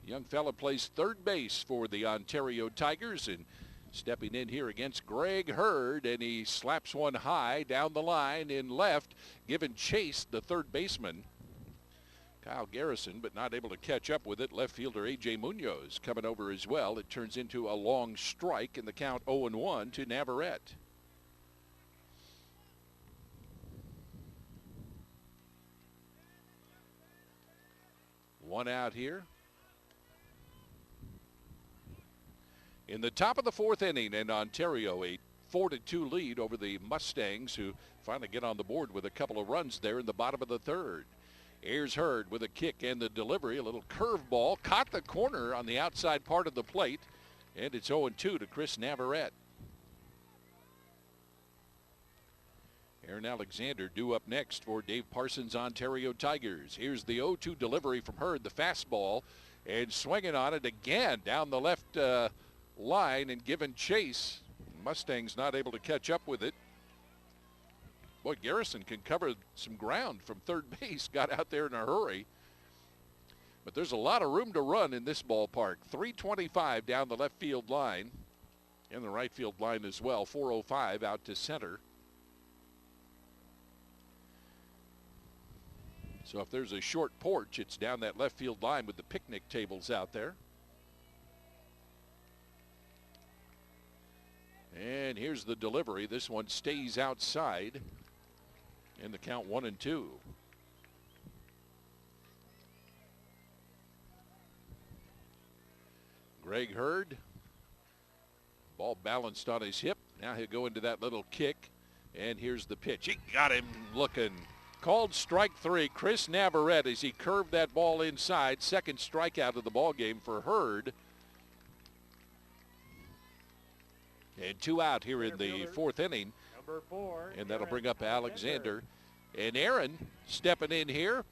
young fella, plays third base for the Ontario Tigers, and stepping in here against Greg Hurd, and he slaps one high down the line in left, giving chase the third baseman, Kyle Garrison, but not able to catch up with it. Left fielder A.J. Munoz coming over as well. It turns into a long strike, in the count 0-1 to Navarrete. One out here. In the top of the 4th inning, and Ontario a 4-2 lead over the Mustangs, who finally get on the board with a couple of runs there in the bottom of the 3rd. Ayers Hurd with a kick and the delivery, a little curveball, caught the corner on the outside part of the plate, and it's 0-2 to Chris Navarrete. Aaron Alexander due up next for Dave Parsons' Ontario Tigers. Here's the 0-2 delivery from Hurd, the fastball, and swinging on it again down the left line and giving chase. Mustangs not able to catch up with it. Boy, Garrison can cover some ground from third base. Got out there in a hurry. But there's a lot of room to run in this ballpark. 325 down the left field line. And the right field line as well. 405 out to center. So if there's a short porch, it's down that left field line with the picnic tables out there. And here's the delivery. This one stays outside. In the count 1-2. Greg Hurd. Ball balanced on his hip. Now he'll go into that little kick. And here's the pitch. He got him looking. Called strike 3. Chris Navarrete as he curved that ball inside. Second strikeout of the ball game for Hurd. And 2 out here in the 4th inning. Number 4. And that'll bring up Alexander. And Aaron stepping in here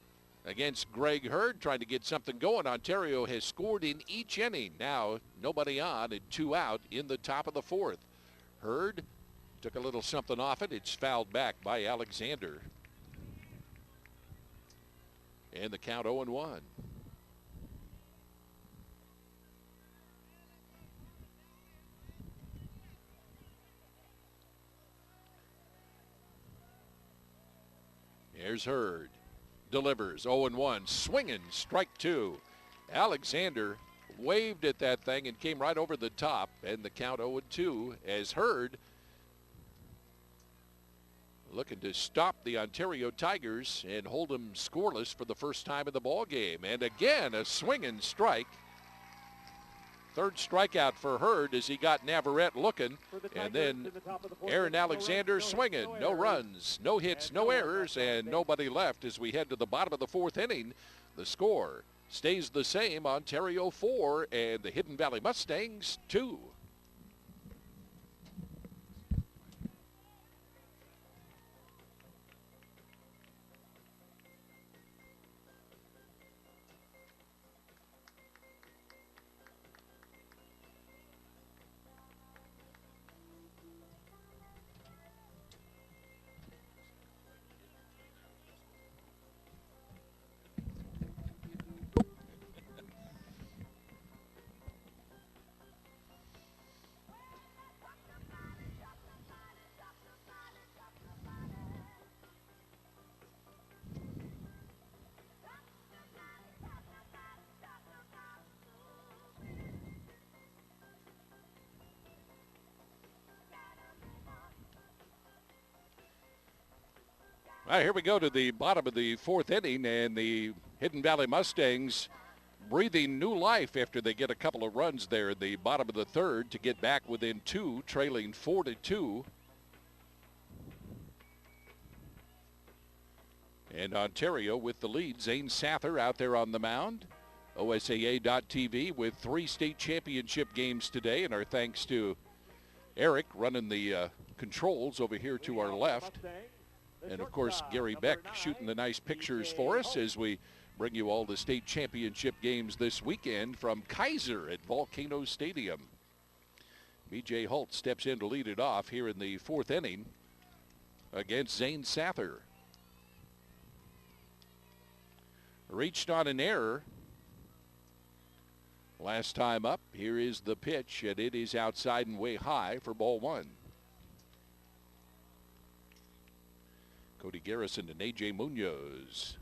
against Greg Hurd, trying to get something going. Ontario has scored in each inning. Now nobody on and 2 out in the top of the 4th. Hurd took a little something off it. It's fouled back by Alexander. And the count 0-1. Here's Hurd. Delivers 0-1. Swinging strike two. Alexander waved at that thing and came right over the top, and the count 0-2 as Hurd looking to stop the Ontario Tigers and hold them scoreless for the first time in the ball game. And again, a swinging strike. Third strikeout for Hurd as he got Navarrete looking. And then Aaron Alexander swinging. No runs, no hits, no errors, and nobody left as we head to the bottom of the fourth inning. The score stays the same. Ontario 4 and the Hidden Valley Mustangs 2. All right, here we go to the bottom of the fourth inning, and the Hidden Valley Mustangs breathing new life after they get a couple of runs there at the bottom of the third to get back within two, trailing 4-2. And Ontario with the lead. Zane Sather out there on the mound. OSAA.TV with 3 state championship games today, and our thanks to Eric running the controls over here to our left. And, of course, Gary Beck shooting the nice pictures for us as we bring you all the state championship games this weekend from Keizer at Volcanoes Stadium. B.J. Holt steps in to lead it off here in the fourth inning against Zane Sather. Reached on an error last time up. Here is the pitch, and it is outside and way high for ball one. Cody Garrison and A.J. Munoz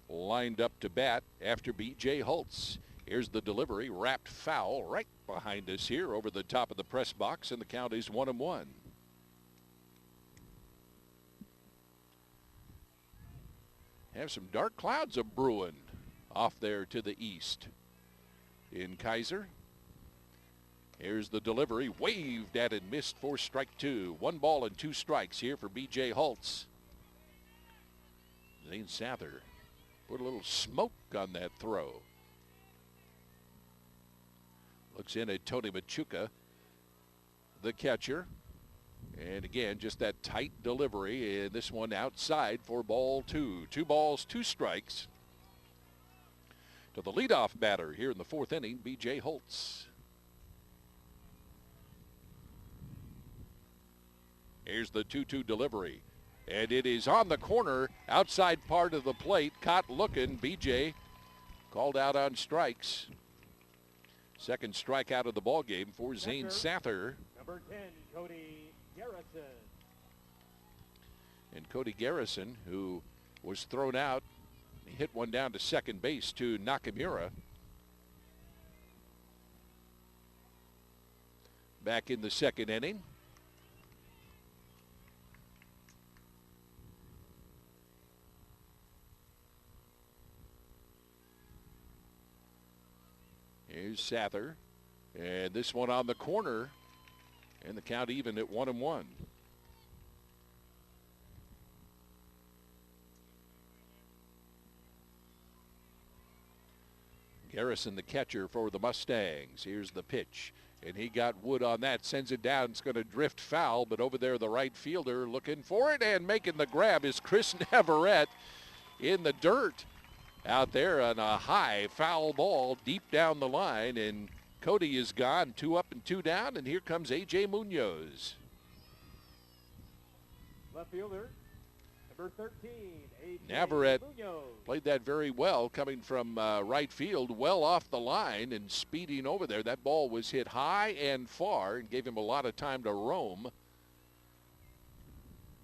lined up to bat after B.J. Holtz. Here's the delivery, wrapped foul right behind us here over the top of the press box, and the count is 1-1. Have some dark clouds a brewing off there to the east in Keizer. Here's the delivery, waved at and missed for strike two. 1 ball and 2 strikes here for B.J. Holtz. Zane Sather put a little smoke on that throw. Looks in at Tony Machuca, the catcher. And again, just that tight delivery, and this one outside for ball 2. 2 balls, 2 strikes to the leadoff batter here in the fourth inning, B.J. Holtz. Here's the 2-2 delivery, and it is on the corner, outside part of the plate. Caught looking. B.J. called out on strikes. Second strikeout of the ball game for Zane Sather. Number 10, Cody Garrison. And Cody Garrison, who was thrown out, he hit one down to second base to Nakamura. Back in the second inning. Here's Sather, and this one on the corner, and the count even at 1-1. Garrison, the catcher for the Mustangs. Here's the pitch, and he got wood on that, sends it down. It's going to drift foul, but over there the right fielder looking for it, and making the grab is Chris Navarrete in the dirt out there on a high foul ball deep down the line, and Cody is gone. 2 up and 2 down, and here comes A.J. Munoz. Left fielder, number 13, A.J. Navarrete Munoz. played that very well, coming from right field, well off the line and speeding over there. That ball was hit high and far and gave him a lot of time to roam.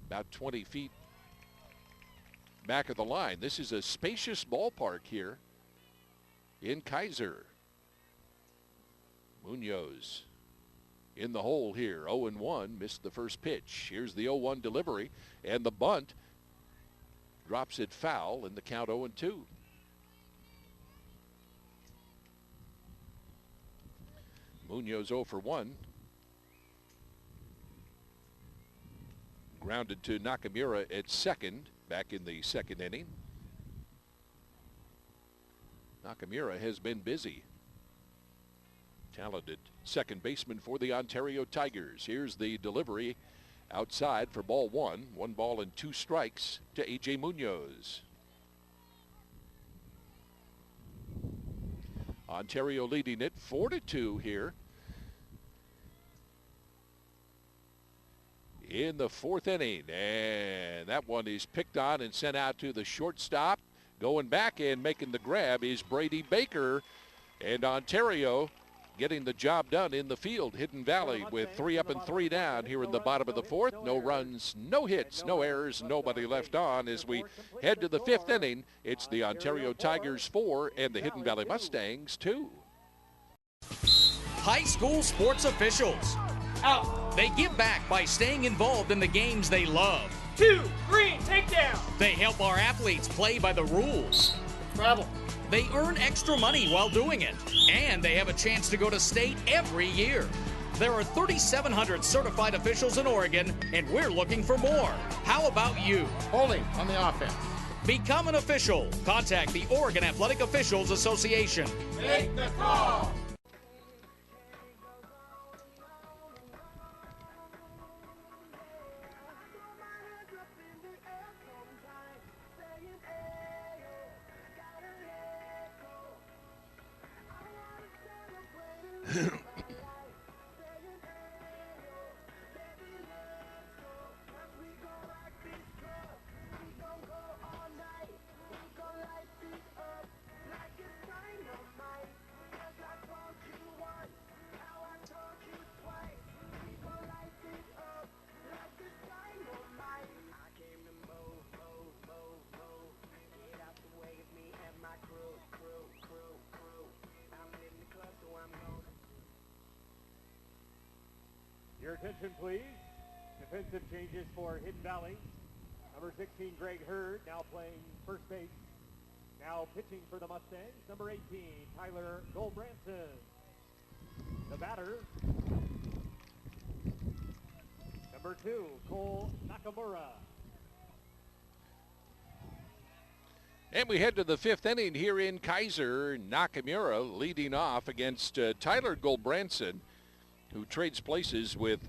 About 20 feet back of the line. This is a spacious ballpark here in Keizer. Munoz in the hole here, 0-1, missed the first pitch. Here's the 0-1 delivery, and the bunt drops it foul in the count 0-2. Munoz 0 for 1. Grounded to Nakamura at second, back in the second inning. Nakamura has been busy. Talented second baseman for the Ontario Tigers. Here's the delivery outside for ball one. 1 ball and 2 strikes to A.J. Munoz. Ontario leading it 4-2 here in the 4th inning. And that one is picked on and sent out to the shortstop. Going back and making the grab is Brady Baker. And Ontario getting the job done in the field. Hidden Valley with 3 up and 3 down here in the bottom of the 4th. No runs, no hits, no errors, nobody left on. As we head to the 5th inning, it's the Ontario Tigers 4 and the Hidden Valley Mustangs 2. High school sports officials. Out. They give back by staying involved in the games they love. 2, green, takedown. They help our athletes play by the rules. Travel. They earn extra money while doing it, and they have a chance to go to state every year. There are 3,700 certified officials in Oregon, and we're looking for more. How about you? Holding on the offense. Become an official. Contact the Oregon Athletic Officials Association. Make the call. Your attention, please. Defensive changes for Hidden Valley. Number 16, Greg Hurd, now playing first base. Now pitching for the Mustangs, number 18, Tyler Goldbranson. The batter, number 2, Cole Nakamura. And we head to the 5th inning here in Keizer. Nakamura leading off against Tyler Goldbranson, who trades places with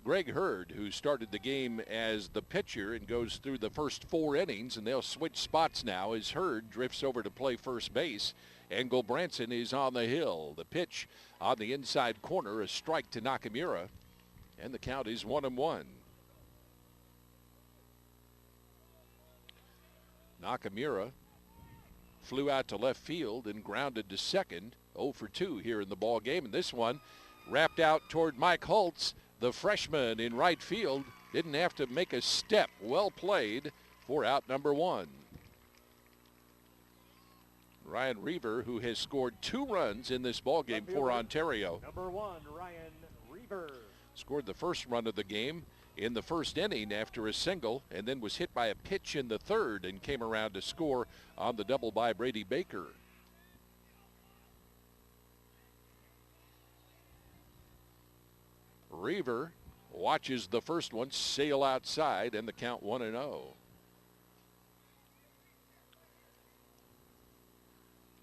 Greg Hurd, who started the game as the pitcher and goes through the first 4 innings, and they'll switch spots now as Hurd drifts over to play first base, and Goldbranson is on the hill. The pitch on the inside corner, a strike to Nakamura, and the count is 1-1. Nakamura flew out to left field and grounded to second. 0 for 2 here in the ball game, and this one wrapped out toward Mike Holtz, the freshman in right field. Didn't have to make a step. Well played for out number 1. Ryan Reaver, who has scored 2 runs in this ball game for Ontario. Number 1, Ryan Reaver. Scored the first run of the game in the first inning after a single, and then was hit by a pitch in the 3rd and came around to score on the double by Brady Baker. Reaver watches the first one sail outside, and the count 1-0.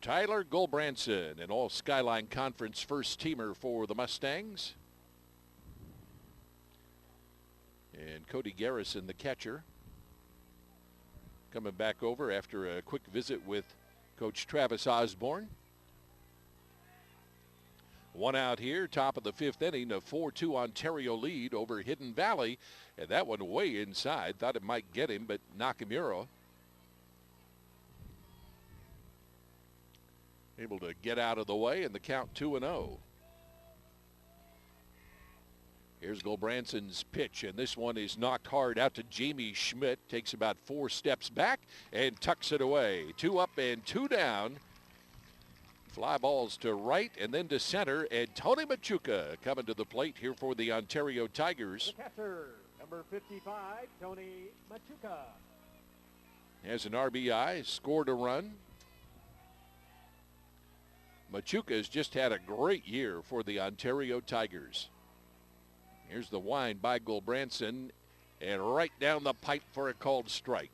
Tyler Goldbranson, an All-Skyline Conference first-teamer for the Mustangs. And Cody Garrison, the catcher, coming back over after a quick visit with Coach Travis Osborne. 1 out here, top of the 5th inning, a 4-2 Ontario lead over Hidden Valley. And that one way inside. Thought it might get him, but Nakamura able to get out of the way, and the count 2-0. Here's Gulbranson's pitch, and this one is knocked hard out to Jamie Schmidt. Takes about 4 steps back and tucks it away. 2 up and 2 down. Fly balls to right and then to center, and Tony Machuca coming to the plate here for the Ontario Tigers. The catcher, number 55, Tony Machuca. Has an RBI, scored a run. Machuca has just had a great year for the Ontario Tigers. Here's the wind by Gulbranson, and right down the pipe for a called strike.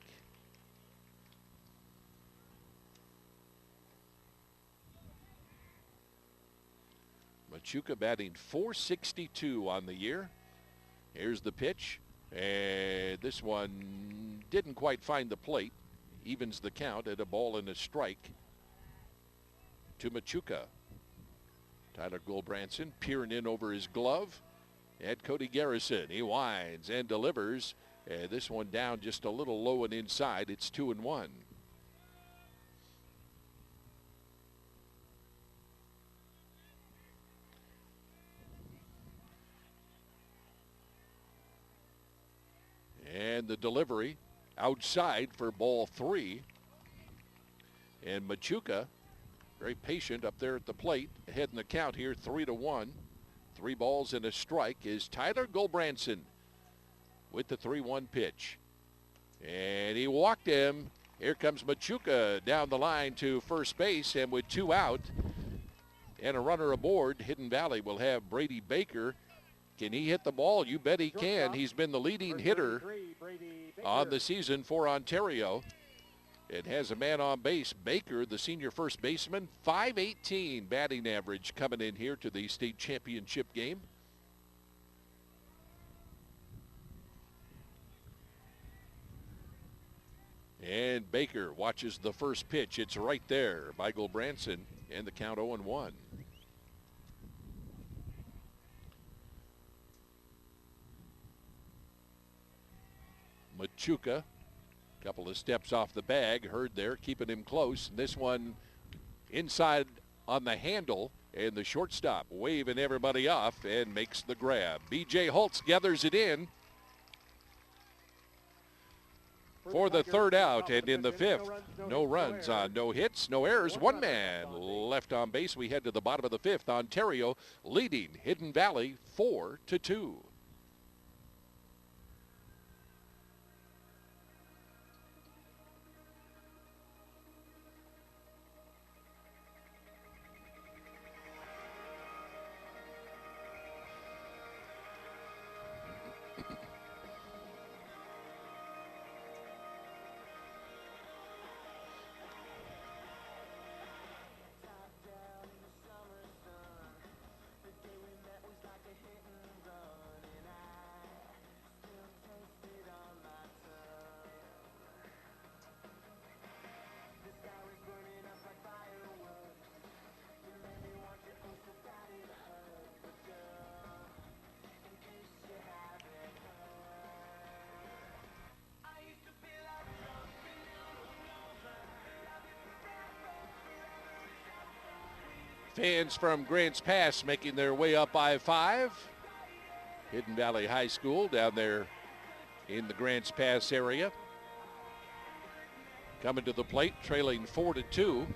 Machuca batting .462 on the year. Here's the pitch, and this one didn't quite find the plate. Evens the count at a ball and a strike to Machuca. Tyler Gulbranson peering in over his glove at Cody Garrison. He winds and delivers. This one down just a little low and inside. It's 2-1. And the delivery outside for ball 3. And Machuca, very patient up there at the plate, ahead in the count here, 3-1. 3 balls and a strike is Tyler Gulbranson with the 3-1 pitch. And he walked him. Here comes Machuca down the line to first base, and with 2 out and a runner aboard, Hidden Valley will have Brady Baker. Can he hit the ball? You bet he can. He's been the leading hitter on the season for Ontario. It has a man on base. Baker, the senior first baseman, .518 batting average coming in here to the state championship game. And Baker watches the first pitch. It's right there by Gulbranson, and the count 0-1. Machuca, couple of steps off the bag, Hurd there keeping him close. And this one inside on the handle, and the shortstop waving everybody off and makes the grab. B.J. Holtz gathers it in for the 3rd out, and in the 5th, no runs on no hits, no errors, 1 man left on base. We head to the bottom of the 5th. Ontario leading Hidden Valley 4-2. Fans from Grants Pass making their way up I-5. Hidden Valley High School down there in the Grants Pass area. Coming to the plate, trailing 4-2.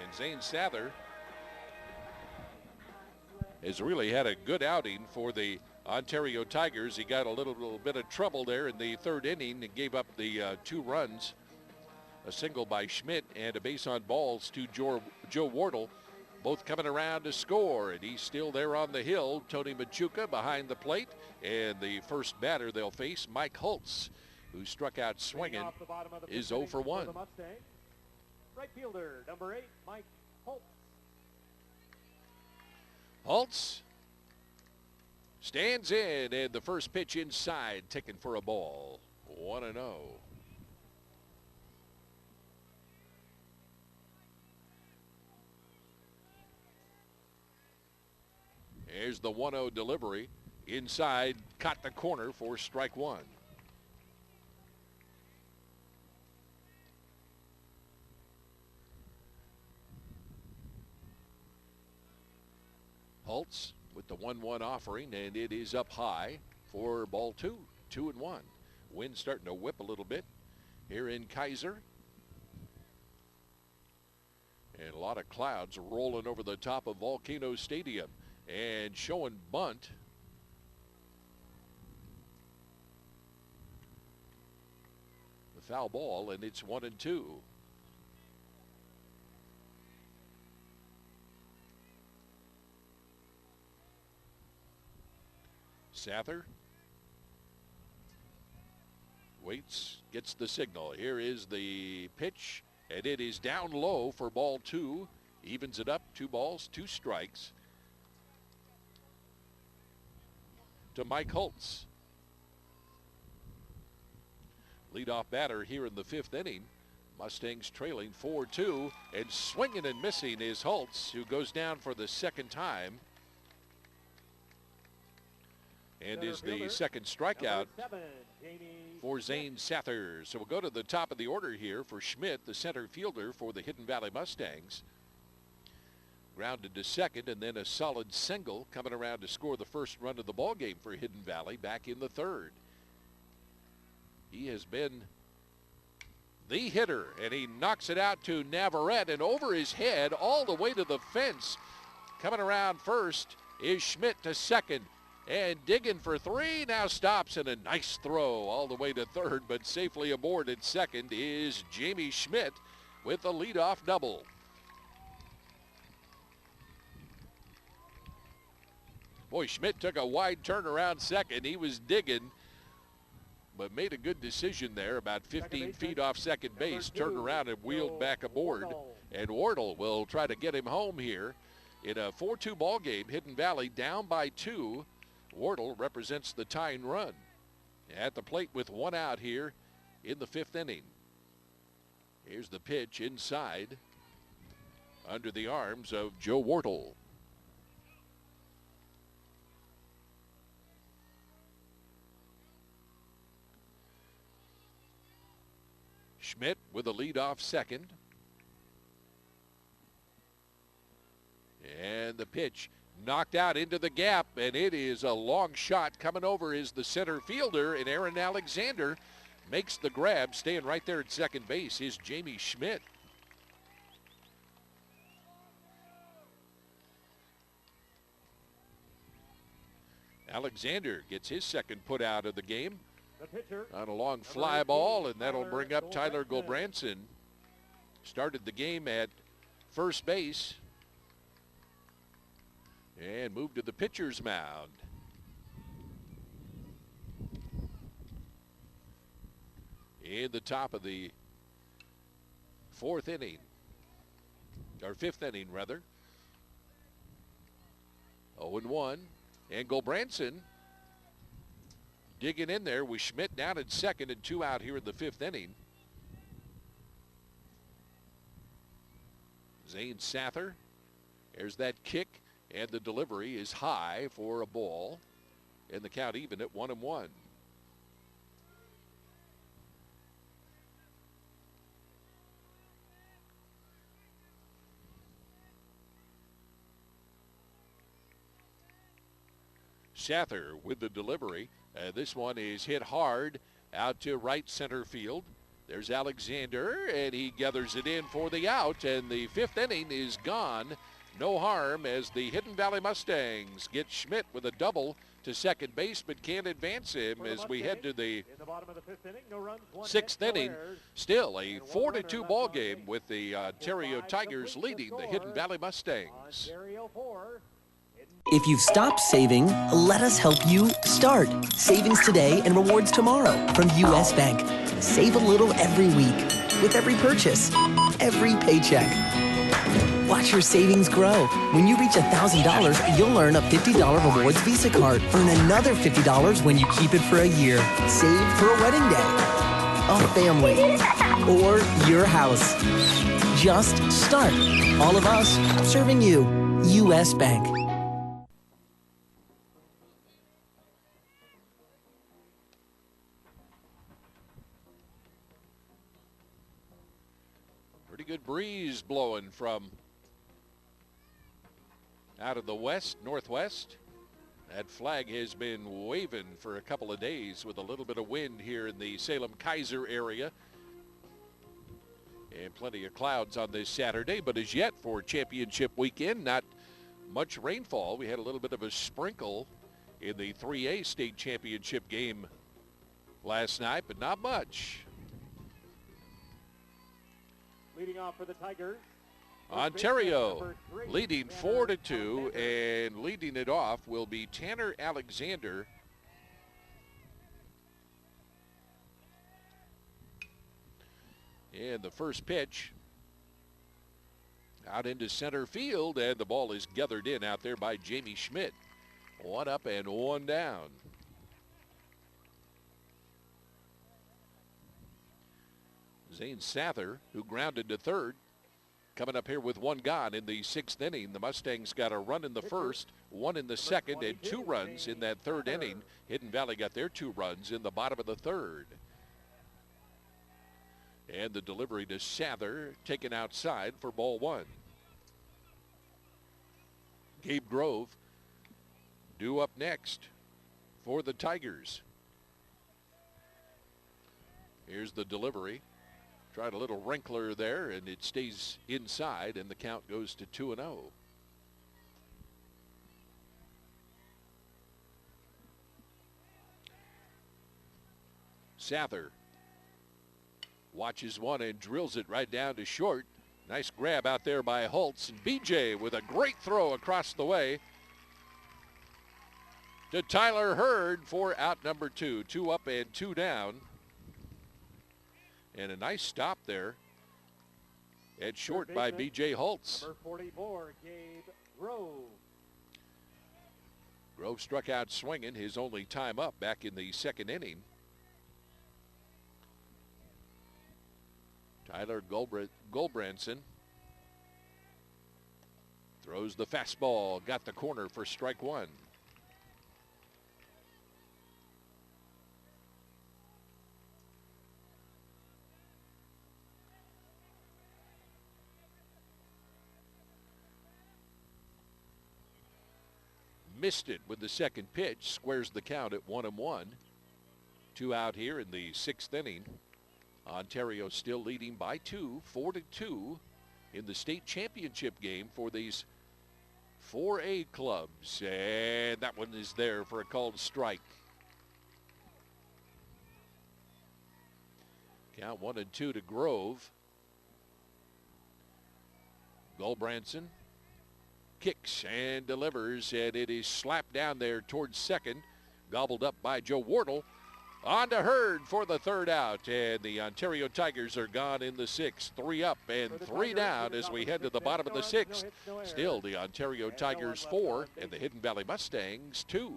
And Zane Sather has really had a good outing for the Ontario Tigers. He got a little bit of trouble there in the 3rd inning and gave up the 2 runs, a single by Schmidt and a base on balls to Joe Wardle, both coming around to score, and he's still there on the hill. Tony Machuca behind the plate, and the first batter they'll face, Mike Holtz, who struck out swinging, is 0 for 1. Right fielder, number 8, Mike Holtz. Holtz stands in, and the first pitch inside, taken for a ball. 1-0. Here's the 1-0 delivery. Inside, caught the corner for strike 1. Holtz with the 1-1 offering, and it is up high for ball 2, 2-1. Wind starting to whip a little bit here in Keizer. And a lot of clouds rolling over the top of Volcanoes Stadium and showing bunt. The foul ball, and it's 1-2. Sather waits, gets the signal. Here is the pitch, and it is down low for ball 2. Evens it up, 2 balls, 2 strikes to Mike Holtz. Leadoff batter here in the 5th inning. Mustangs trailing 4-2, and swinging and missing is Holtz, who goes down for the 2nd time. And is the 2nd strikeout for Zane Sather. So we'll go to the top of the order here for Schmidt, the center fielder for the Hidden Valley Mustangs. Grounded to 2nd, and then a solid single coming around to score the 1st run of the ball game for Hidden Valley back in the 3rd. He has been the hitter, and he knocks it out to Navarrete and over his head all the way to the fence. Coming around first is Schmidt to 2nd. And digging for 3, now stops, and a nice throw all the way to 3rd, but safely aboard at 2nd is Jamie Schmidt with the leadoff double. Boy, Schmidt took a wide turn around 2nd. He was digging, but made a good decision there, about 15 feet off 2nd base, turned around and wheeled back aboard. And Wardle will try to get him home here in a 4-2 ball game. Hidden Valley down by 2. Wardle represents the tying run. At the plate with 1 out here in the 5th inning. Here's the pitch inside under the arms of Joe Wardle. Schmidt with a leadoff 2nd. And the pitch knocked out into the gap, and it is a long shot. Coming over is the center fielder, and Aaron Alexander makes the grab. Staying right there at 2nd base is Jamie Schmidt. Alexander gets his 2nd put out of the game on a long fly ball, and that'll bring up Tyler Gulbranson. Started the game at first base and moved to the pitcher's mound. In the top of the 4th inning, or 5th inning rather. 0-1, and Gulbranson digging in there with Schmidt down at 2nd and 2 out here in the 5th inning. Zane Sather, there's that kick. And the delivery is high for a ball. And the count even at 1-1. Sather with the delivery. This one is hit hard out to right center field. There's Alexander, and he gathers it in for the out. And the 5th inning is gone. No harm as the Hidden Valley Mustangs get Schmidt with a double to 2nd base, but can't advance him as we head to the 6th inning. Still a 4-2 ball game with the Ontario Tigers leading the Hidden Valley Mustangs. If you've stopped saving, let us help you start. Savings today and rewards tomorrow from U.S. Bank. Save a little every week with every purchase, every paycheck. Watch your savings grow. When you reach $1,000, you'll earn a $50 rewards Visa card. Earn another $50 when you keep it for a year. Save for a wedding day, a family, or your house. Just start. All of us serving you. U.S. Bank. Pretty good breeze blowing from out of the west, northwest. That flag has been waving for a couple of days with a little bit of wind here in the Salem Keizer area. And plenty of clouds on this Saturday, but as yet for championship weekend, not much rainfall. We had a little bit of a sprinkle in the 3A state championship game last night, but not much. Leading off for the Tigers. Ontario leading 4-2, and leading it off will be Tanner Alexander. And the first pitch out into center field, and the ball is gathered in out there by Jamie Schmidt. One up and one down. Zane Sather, who grounded to third, coming up here with one gone in the sixth inning. The Mustangs got a run in the first, one in the second, and 2 runs in that third inning. Hidden Valley got their 2 runs in the bottom of the third. And the delivery to Sather, taken outside for ball 1. Gabe Grove due up next for the Tigers. Here's the delivery. Tried a little wrinkler there, and it stays inside, and the count goes to 2-0. Sather watches one and drills it right down to short. Nice grab out there by Holtz, and BJ with a great throw across the way to Tyler Hurd for out number 2. 2 up and 2 down. And a nice stop there at short by B.J. Holtz. Number 44, Gabe Grove. Grove struck out swinging, his only time up back in the second inning. Tyler Gulbranson throws the fastball, got the corner for strike 1. Missed it with the second pitch, squares the count at 1-1. 2 out here in the sixth inning. Ontario still leading by 2, 4-2 in the state championship game for these 4A clubs. And that one is there for a called strike. Count 1-2 to Grove. Gulbranson kicks and delivers, and it is slapped down there towards second. Gobbled up by Joe Wardle. On to Hurd for the third out, and the Ontario Tigers are gone in the sixth. 3 up and 3 down as we head to the bottom of the sixth. Still the Ontario Tigers 4 and the Hidden Valley Mustangs 2.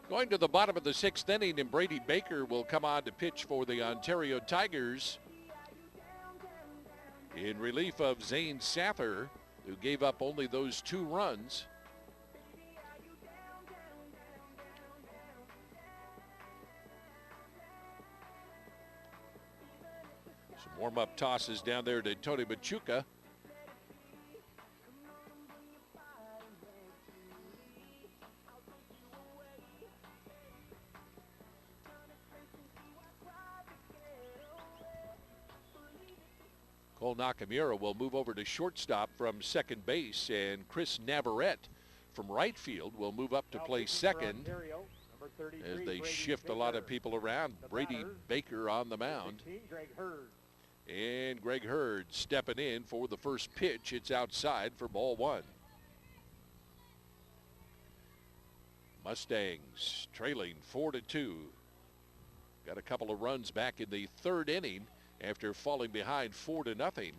Going to the bottom of the sixth inning, and Brady Baker will come on to pitch for the Ontario Tigers in relief of Zane Sather, who gave up only those 2 runs. Some warm-up tosses down there to Tony Machuca. Cole Joel Nakamura will move over to shortstop from second base, and Chris Navarrete from right field will move up to play second as they shift a lot of people around. Brady Baker on the mound. And Greg Hurd stepping in for the first pitch. It's outside for ball one. Mustangs trailing 4-2. Got a couple of runs back in the third inning after falling behind 4-0.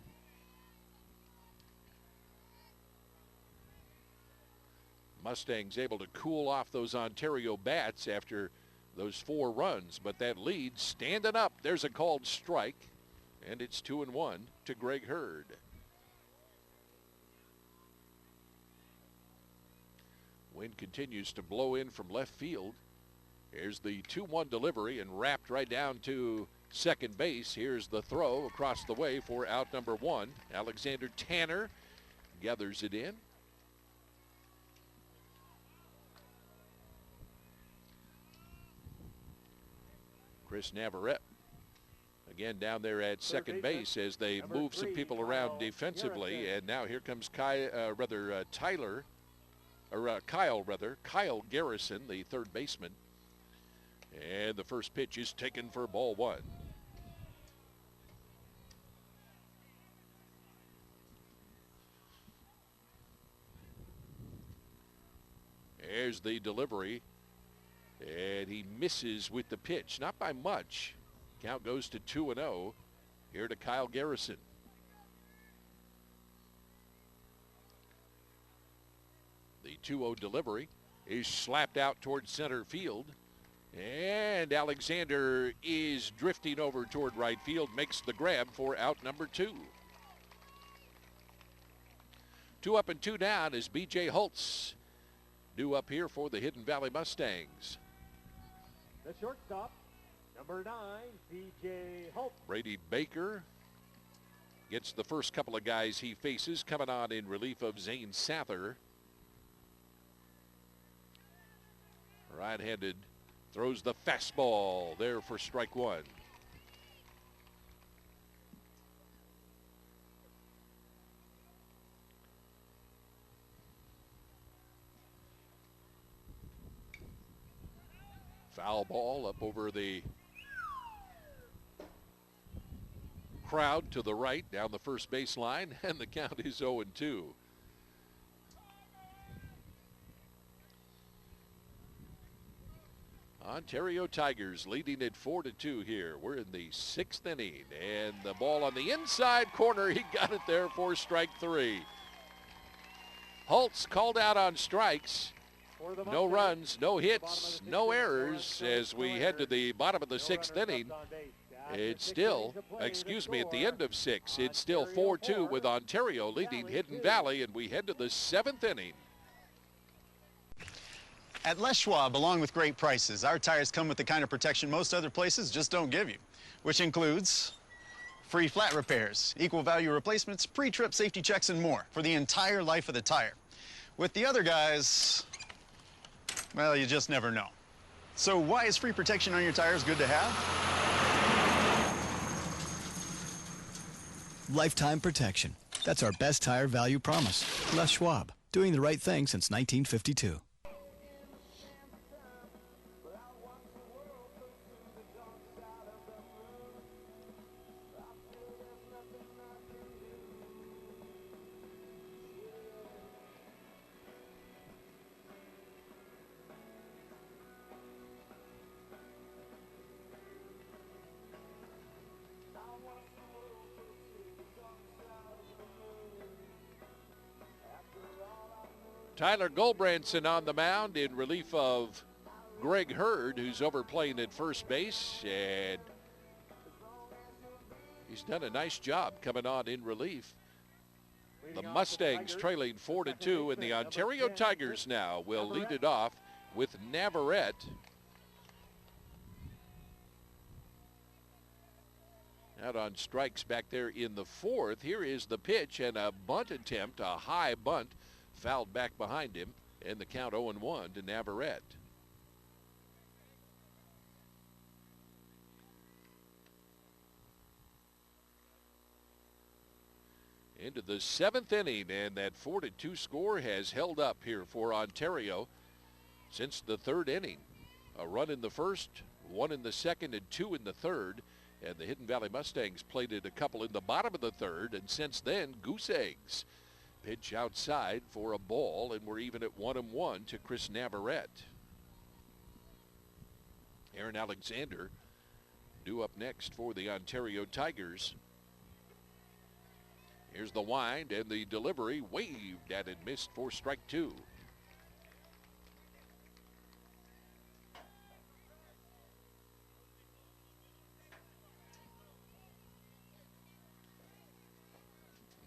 Mustangs able to cool off those Ontario bats after those 4 runs, but that lead standing up. There's a called strike, and it's 2-1 to Greg Hurd. Wind continues to blow in from left field. Here's the 2-1 delivery and wrapped right down to second base. Here's the throw across the way for out number 1. Alexander Tanner gathers it in. Chris Navarrete again down there at second base as they move some people around defensively. And now here comes Kyle Garrison, the third baseman. And the first pitch is taken for ball 1. There's the delivery. And he misses with the pitch, not by much. Count goes to 2-0. Here to Kyle Garrison. The 2-0 delivery is slapped out towards center field. And Alexander is drifting over toward right field, makes the grab for out number 2. 2 up and 2 down is B.J. Holtz due up here for the Hidden Valley Mustangs. The shortstop, number 9, B.J. Holtz. Brady Baker gets the first couple of guys he faces coming on in relief of Zane Sather. Right-handed, throws the fastball there for strike 1. Foul ball up over the crowd to the right down the first baseline, and the count is 0-2. Ontario Tigers leading at 4-2 here. We're in the 6th inning, and the ball on the inside corner, he got it there for strike 3. Holtz called out on strikes. No runs, no hits, no errors as we head to the bottom of the 6th inning. It's still, at the end of 6, it's still 4-2 with Ontario leading Hidden Valley, and we head to the 7th inning. At Les Schwab, along with great prices, our tires come with the kind of protection most other places just don't give you, which includes free flat repairs, equal value replacements, pre-trip safety checks, and more for the entire life of the tire. With the other guys, well, you just never know. So why is free protection on your tires good to have? Lifetime protection. That's our best tire value promise. Les Schwab, doing the right thing since 1952. Tyler Goldbranson on the mound in relief of Greg Hurd, who's over playing at first base, and he's done a nice job coming on in relief. The Mustangs trailing 4-2, and the Ontario Tigers now will lead it off with Navarrete. Out on strikes back there in the 4th. Here is the pitch and a bunt attempt, a high bunt, fouled back behind him, and the count 0-1 to Navarrete. into the 7th inning, and that 4-2 score has held up here for Ontario since the 3rd inning. A run in the 1st, 1 in the 2nd, and 2 in the 3rd. And the Hidden Valley Mustangs played it a couple in the bottom of the 3rd, and since then, goose eggs. Pitch outside for a ball, and we're even at 1-1 to Chris Navarrete. Aaron Alexander due up next for the Ontario Tigers. Here's the wind, and the delivery waved at and missed for strike 2.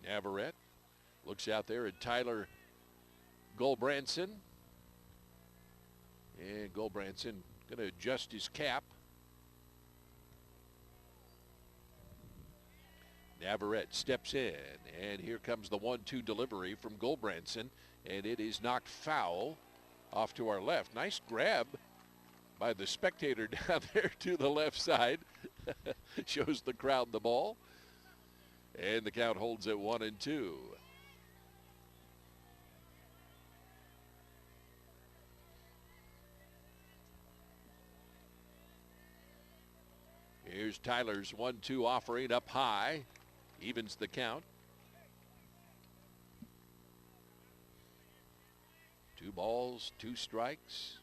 Navarrete looks out there at Tyler Gulbranson. And Gulbranson going to adjust his cap. Navarrete steps in, and here comes the 1-2 delivery from Gulbranson, and it is knocked foul off to our left. Nice grab by the spectator down there to the left side. Shows the crowd the ball. And the count holds at 1-2. Here's Tyler's 1-2 offering up high. Evens the count. 2 balls, 2 strikes.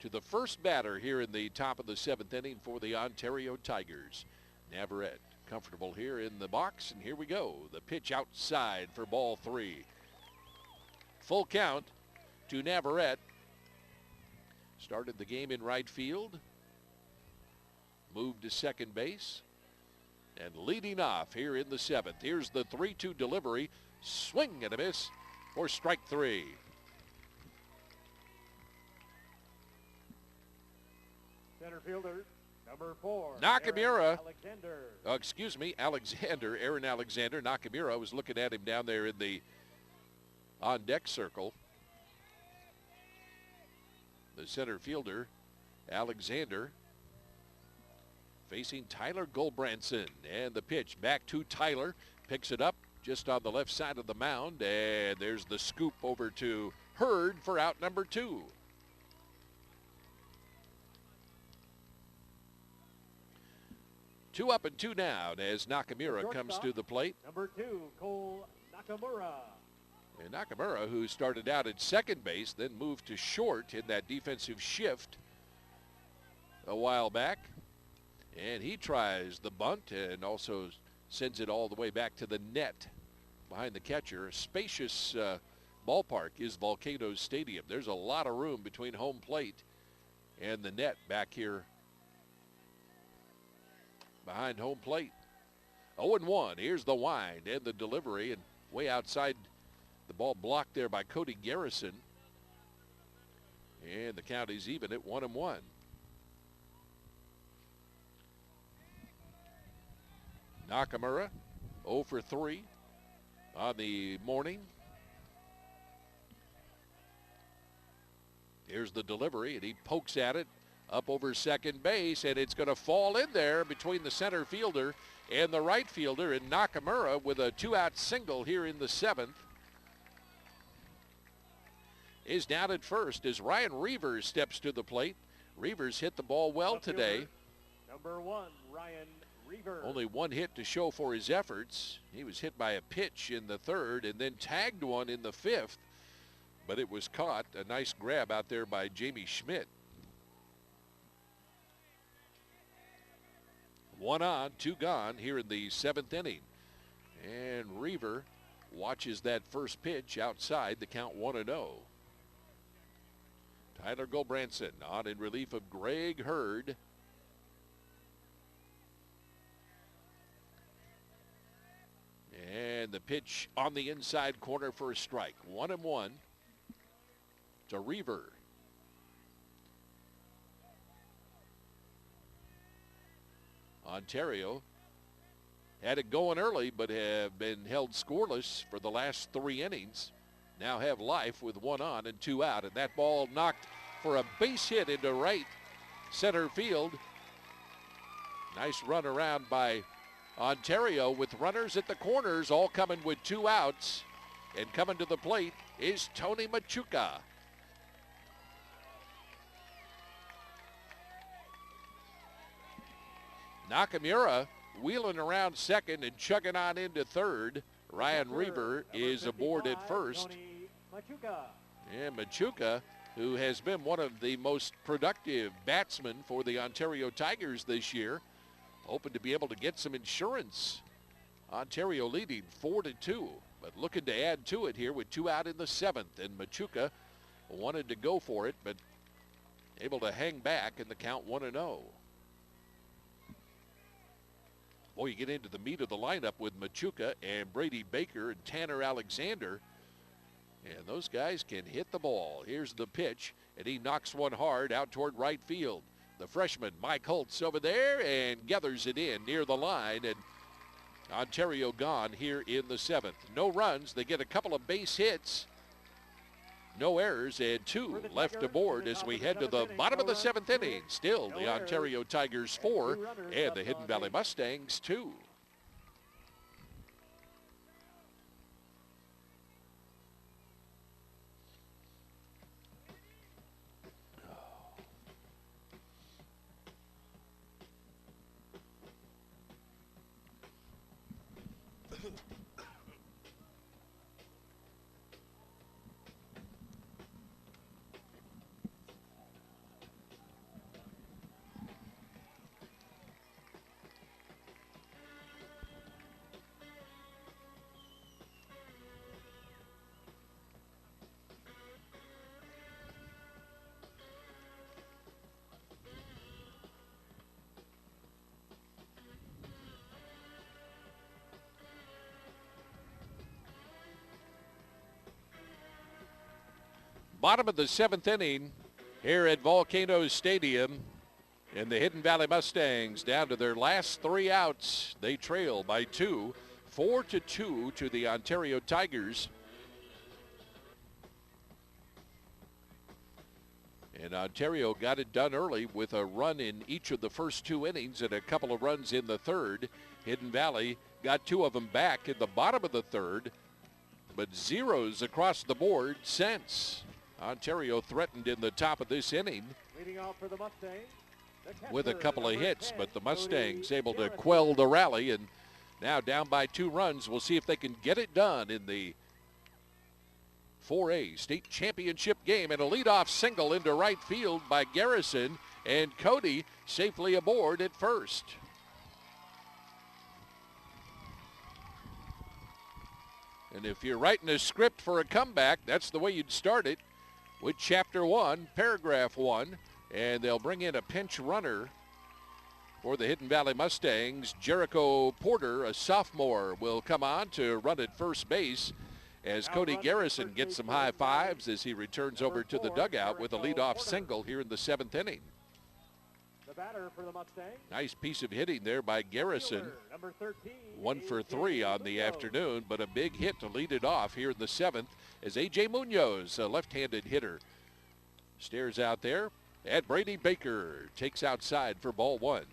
To the first batter here in the top of the 7th inning for the Ontario Tigers. Navarrete comfortable here in the box, and here we go. The pitch outside for ball 3. Full count to Navarrete. Started the game in right field. Moved to second base. And leading off here in the 7th. Here's the 3-2 delivery. Swing and a miss for strike 3. Center fielder, number 4. Nakamura. Alexander. Aaron Alexander. Nakamura was looking at him down there in the on-deck circle. The center fielder, Alexander, facing Tyler Gulbranson. And the pitch back to Tyler. Picks it up just on the left side of the mound. And there's the scoop over to Hurd for out number 2. Two up and 2 down as Nakamura comes to the plate. Number 2, Cole Nakamura. And Nakamura, who started out at second base, then moved to short in that defensive shift a while back. And he tries the bunt and also sends it all the way back to the net behind the catcher. A spacious ballpark is Volcanoes Stadium. There's a lot of room between home plate and the net back here behind home plate. 0-1. Here's the wind and the delivery, and way outside, the ball blocked there by Cody Garrison. And the count is even at 1-1. Nakamura 0 for 3 on the morning. Here's the delivery, and he pokes at it up over second base, and it's going to fall in there between the center fielder and the right fielder, and Nakamura with a 2-out single here in the 7th is down at first as Ryan Reavers steps to the plate. Reavers hit the ball well today. Number 1, Ryan Reavers. Only 1 hit to show for his efforts. He was hit by a pitch in the 3rd and then tagged one in the 5th, but it was caught. A nice grab out there by Jamie Schmidt. 1 on, 2 gone here in the 7th inning. And Reaver watches that first pitch outside, the count 1-0. Tyler Gulbranson on in relief of Greg Hurd. And the pitch on the inside corner for a strike. 1-1 to Reaver. Ontario had it going early, but have been held scoreless for the last 3 innings. Now have life with 1 on and 2 out, and that ball knocked for a base hit into right center field. Nice run around by Ontario with runners at the corners, all coming with 2 outs. And coming to the plate is Tony Machuca. Nakamura wheeling around second and chugging on into third. Ryan Reber is aboard at first. And Machuca, who has been one of the most productive batsmen for the Ontario Tigers this year, hoping to be able to get some insurance. Ontario leading 4-2, but looking to add to it here with 2 out in the 7th. And Machuca wanted to go for it, but able to hang back in the count 1-0. Boy, you get into the meat of the lineup with Machuca and Brady Baker and Tanner Alexander. And those guys can hit the ball. Here's the pitch, and he knocks one hard out toward right field. The freshman, Mike Holtz, over there and gathers it in near the line. And Ontario gone here in the 7th. No runs. They get a couple of base hits. No errors, and 2 left aboard as we head to the bottom of the 7th inning. Still the Ontario Tigers 4 and the Hidden Valley Mustangs 2. Bottom of the 7th inning here at Volcanoes Stadium, and the Hidden Valley Mustangs down to their last 3 outs. They trail by 2, 4-2 to the Ontario Tigers. And Ontario got it done early with a run in each of the first 2 innings and a couple of runs in the 3rd. Hidden Valley got 2 of them back in the bottom of the 3rd, but zeros across the board since. Ontario threatened in the top of this inning with a couple of hits, but the Mustangs able to quell the rally, and now down by 2 runs. We'll see if they can get it done in the 4A state championship game. And a leadoff single into right field by Garrison, and Cody safely aboard at first. And if you're writing a script for a comeback, that's the way you'd start it, with chapter 1, paragraph 1, and they'll bring in a pinch runner for the Hidden Valley Mustangs. Jericho Porter, a sophomore, will come on to run at first base as Cody Garrison gets some high fives as he returns over to the dugout with a leadoff single here in the 7th inning. The batter for the Mustangs. Nice piece of hitting there by Garrison. Number 13, 1 for 3 on the afternoon, but a big hit to lead it off here in the 7th as A.J. Munoz, a left-handed hitter, stares out there at Brady Baker. Takes outside for ball 1.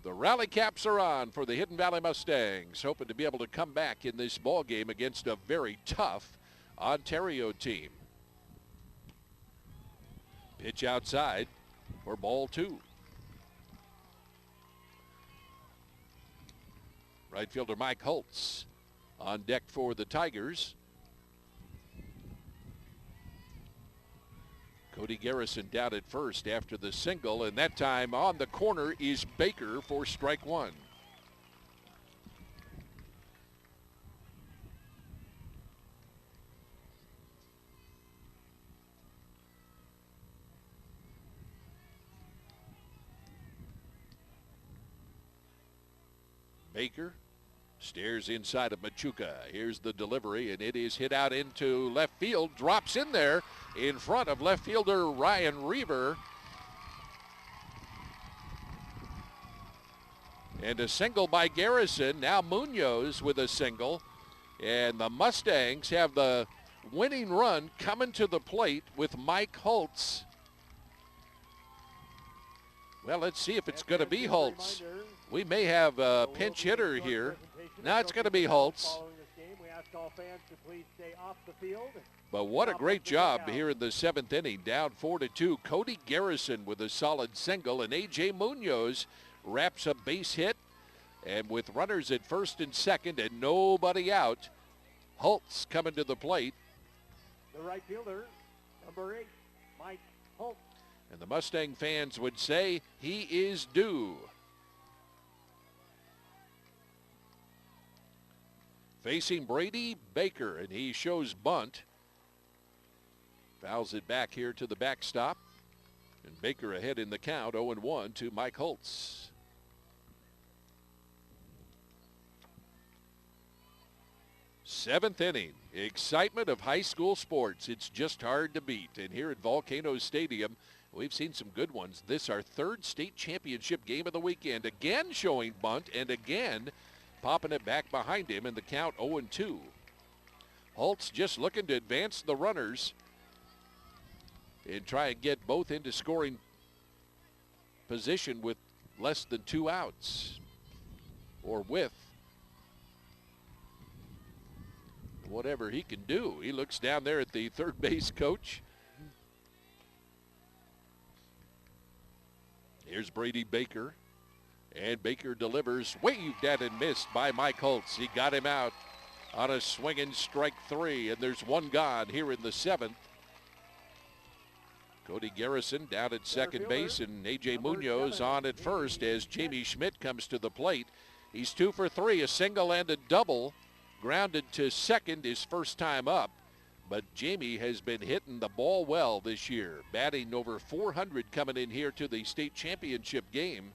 The rally caps are on for the Hidden Valley Mustangs, hoping to be able to come back in this ball game against a very tough Ontario team. Pitch outside for ball 2. Right fielder Mike Holtz on deck for the Tigers. Cody Garrison down at first after the single, and that time on the corner is Baker for strike 1. Baker stares inside of Machuca. Here's the delivery, and it is hit out into left field. Drops in there in front of left fielder Ryan Reber. And a single by Garrison. Now Munoz with a single. And the Mustangs have the winning run coming to the plate with Mike Holtz Well, let's see if it's going to be Holtz. We may have a pinch hitter here. Now it's going to be Holtz. But what a great job here in the 7th inning. Down 4-2. Cody Garrison with a solid single, and A.J. Munoz wraps a base hit. And with runners at first and second and nobody out, Holtz coming to the plate. The right fielder, number 8, Mike Holtz. And the Mustang fans would say he is due. Facing Brady Baker, and he shows bunt. Fouls it back here to the backstop. And Baker ahead in the count, 0-1 to Mike Holtz. Seventh inning. Excitement of high school sports. It's just hard to beat. And here at Volcanoes Stadium, we've seen some good ones. This our third state championship game of the weekend. Again showing bunt, and again popping it back behind him in the count, 0-2. Holtz just looking to advance the runners and try and get both into scoring position with less than 2 outs, or with whatever he can do. He looks down there at the third base coach. Here's Brady Baker, and Baker delivers, waved at and missed by Mike Holtz. He got him out on a swinging strike 3, and there's one gone here in the 7th. Cody Garrison down at second base, and A.J. Munoz on at first as Jamie Schmidt comes to the plate. He's 2 for 3, a single and a double. Grounded to second his first time up, but Jamie has been hitting the ball well this year, batting over 400 coming in here to the state championship game.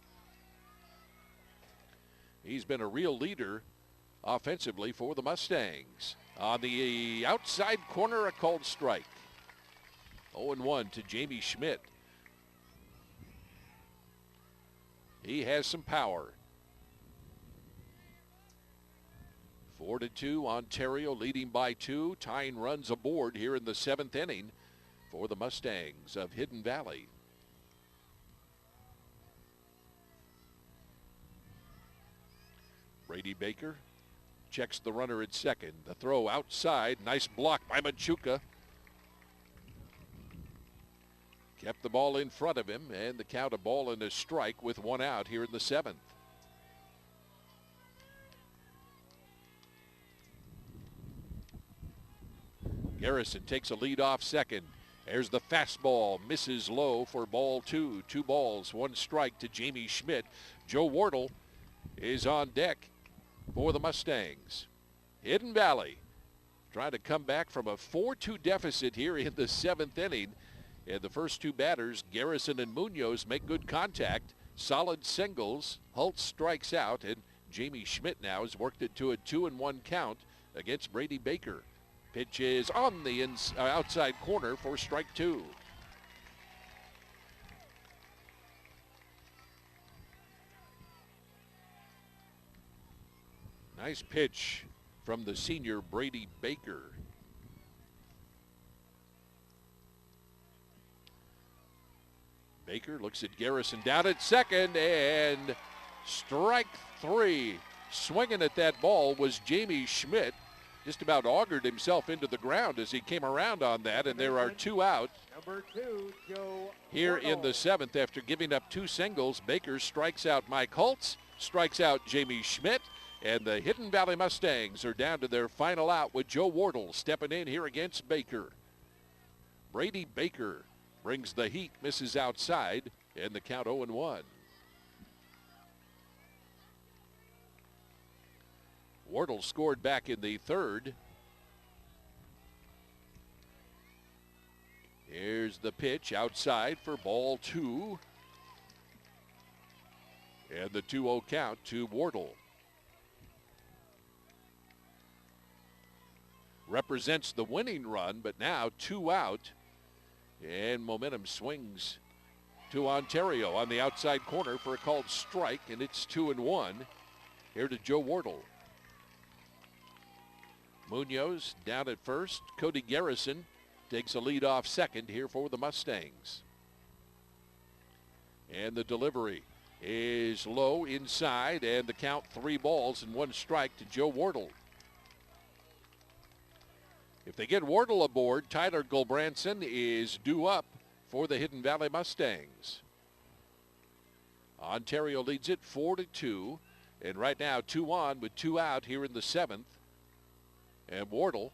He's been a real leader offensively for the Mustangs. On the outside corner, a called strike. 0-1 to Jamie Schmidt. He has some power. 4-2, Ontario leading by 2. Tying runs aboard here in the 7th inning for the Mustangs of Hidden Valley. Brady Baker checks the runner at second. The throw outside. Nice block by Machuca. Kept the ball in front of him, and the count, a ball and a strike with 1 out here in the 7th. Garrison takes a lead off second. There's the fastball, misses low for ball 2. 2 balls, 1 strike to Jamie Schmidt. Joe Wardle is on deck for the Mustangs. Hidden Valley trying to come back from a 4-2 deficit here in the 7th inning. And the first 2 batters, Garrison and Munoz, make good contact. Solid singles. Holtz strikes out, and Jamie Schmidt now has worked it to a 2-1 count against Brady Baker. Pitch is on the outside corner for strike 2. Nice pitch from the senior Brady Baker. Baker looks at Garrison down at second, and strike 3. Swinging at that ball was Jamie Schmidt. Just about augured himself into the ground as he came around on that, and there are 2 out. Number 2, Joe Here Wardle. in the 7th, after giving up 2 singles, Baker strikes out Mike Holtz, strikes out Jamie Schmidt, and the Hidden Valley Mustangs are down to their final out with Joe Wardle stepping in here against Baker. Brady Baker brings the heat, misses outside, and the count 0-1. Wardle scored back in the 3rd. Here's the pitch outside for ball 2. And the 2-0 count to Wardle. Represents the winning run, but now 2 out. And momentum swings to Ontario on the outside corner for a called strike, and it's 2-1. Here to Joe Wardle. Munoz down at first. Cody Garrison takes a lead off second here for the Mustangs. And the delivery is low inside, and the count 3 balls and 1 strike to Joe Wardle. If they get Wardle aboard, Tyler Gulbranson is due up for the Hidden Valley Mustangs. Ontario leads it 4-2. And right now, 2 on with 2 out here in the 7th. And Wardle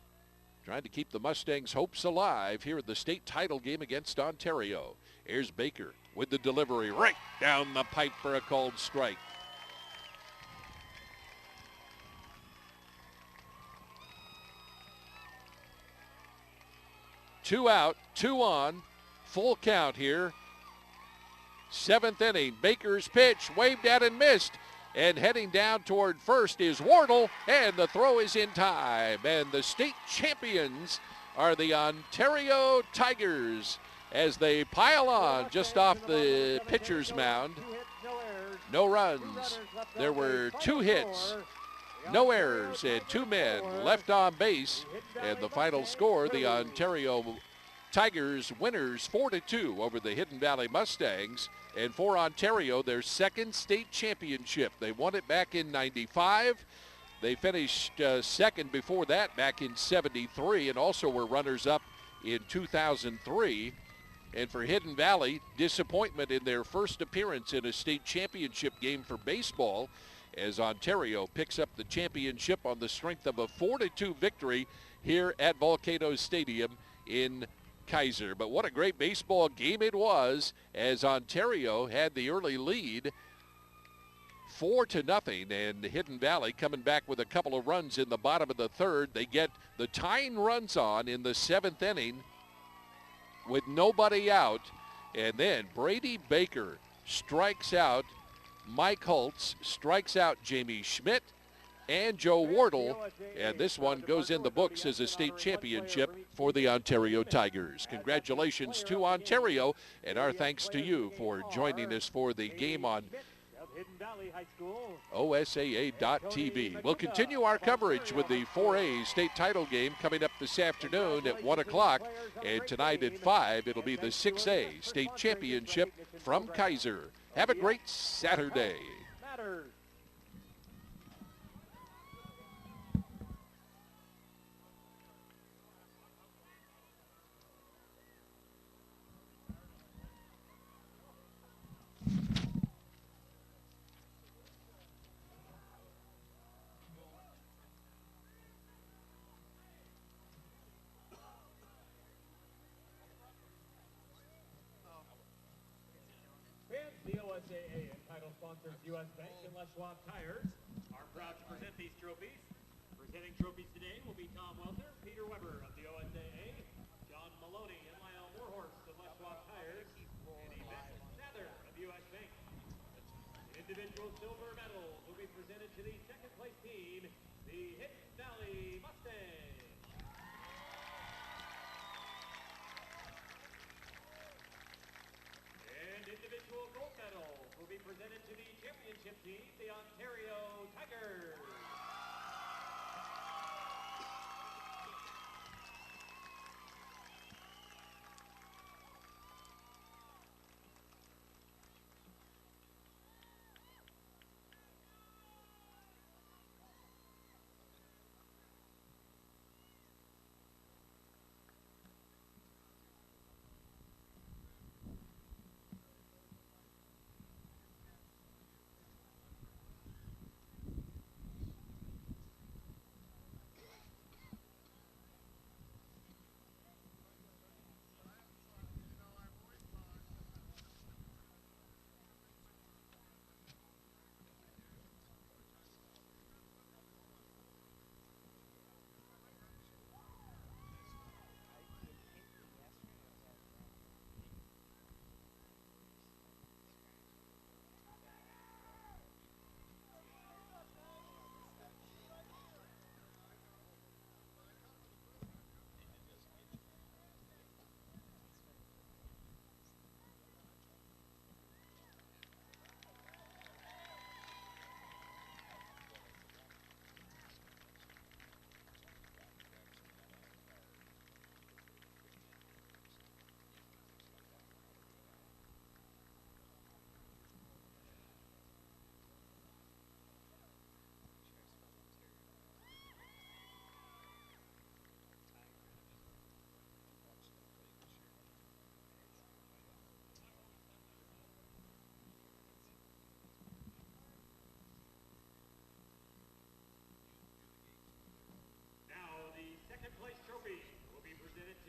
trying to keep the Mustangs' hopes alive here in the state title game against Ontario. Here's Baker with the delivery right down the pipe for a called strike. Two out, 2 on, full count here. 7th inning, Baker's pitch waved at and missed. And heading down toward first is Wardle, and the throw is in time. And the state champions are the Ontario Tigers as they pile on just off the pitcher's mound. No runs. There were 2 hits, no errors, and 2 men left on base. And the final score, the Ontario Tigers winners 4-2 over the Hidden Valley Mustangs. And for Ontario, their 2nd state championship. They won it back in '95. They finished 2nd before that back in '73 and also were runners-up in 2003. And for Hidden Valley, disappointment in their first appearance in a state championship game for baseball as Ontario picks up the championship on the strength of a 4-2 victory here at Volcanoes Stadium in Keizer. But what a great baseball game it was as Ontario had the early lead 4-0, and Hidden Valley coming back with a couple of runs in the bottom of the 3rd. They get the tying runs on in the 7th inning with nobody out, and then Brady Baker strikes out Mike Holtz, strikes out Jamie Schmidt and Joe Wardle, and this one goes in the books as a state championship for the Ontario Tigers. Congratulations to Ontario, and our thanks to you for joining us for the game on OSAA.TV. We'll continue our coverage with the 4A state title game coming up this afternoon at 1 o'clock, and tonight at 5, it'll be the 6A state championship from Keizer. Have a great Saturday. The OSAA and title sponsors U.S. Bank and Les Schwab Tires are proud to present these trophies. Presenting trophies today will be Tom Welter, Peter Weber of the OSAA, John Maloney and Lyle Warhorse of Les Schwab Tires, and Yvette Sather of U.S. Bank. Individual silver medals will be presented to the 2nd place team, the Hidden Valley Mustangs. Individual gold medals will be presented to the championship team, the Ontario Tigers.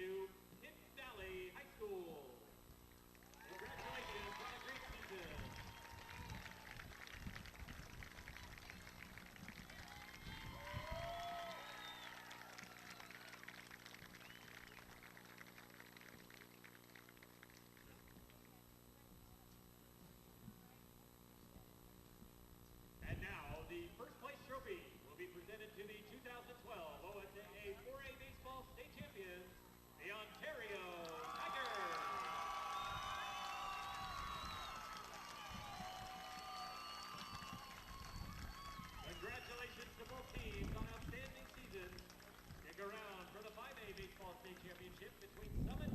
to Hidden Valley High School. Congratulations on a great season. And now the first place trophy will be presented to the 2012 OSAA 4A Baseball State Champions, the Ontario Tigers. Congratulations to both teams on outstanding seasons. Stick around for the 5A Baseball State Championship between Summit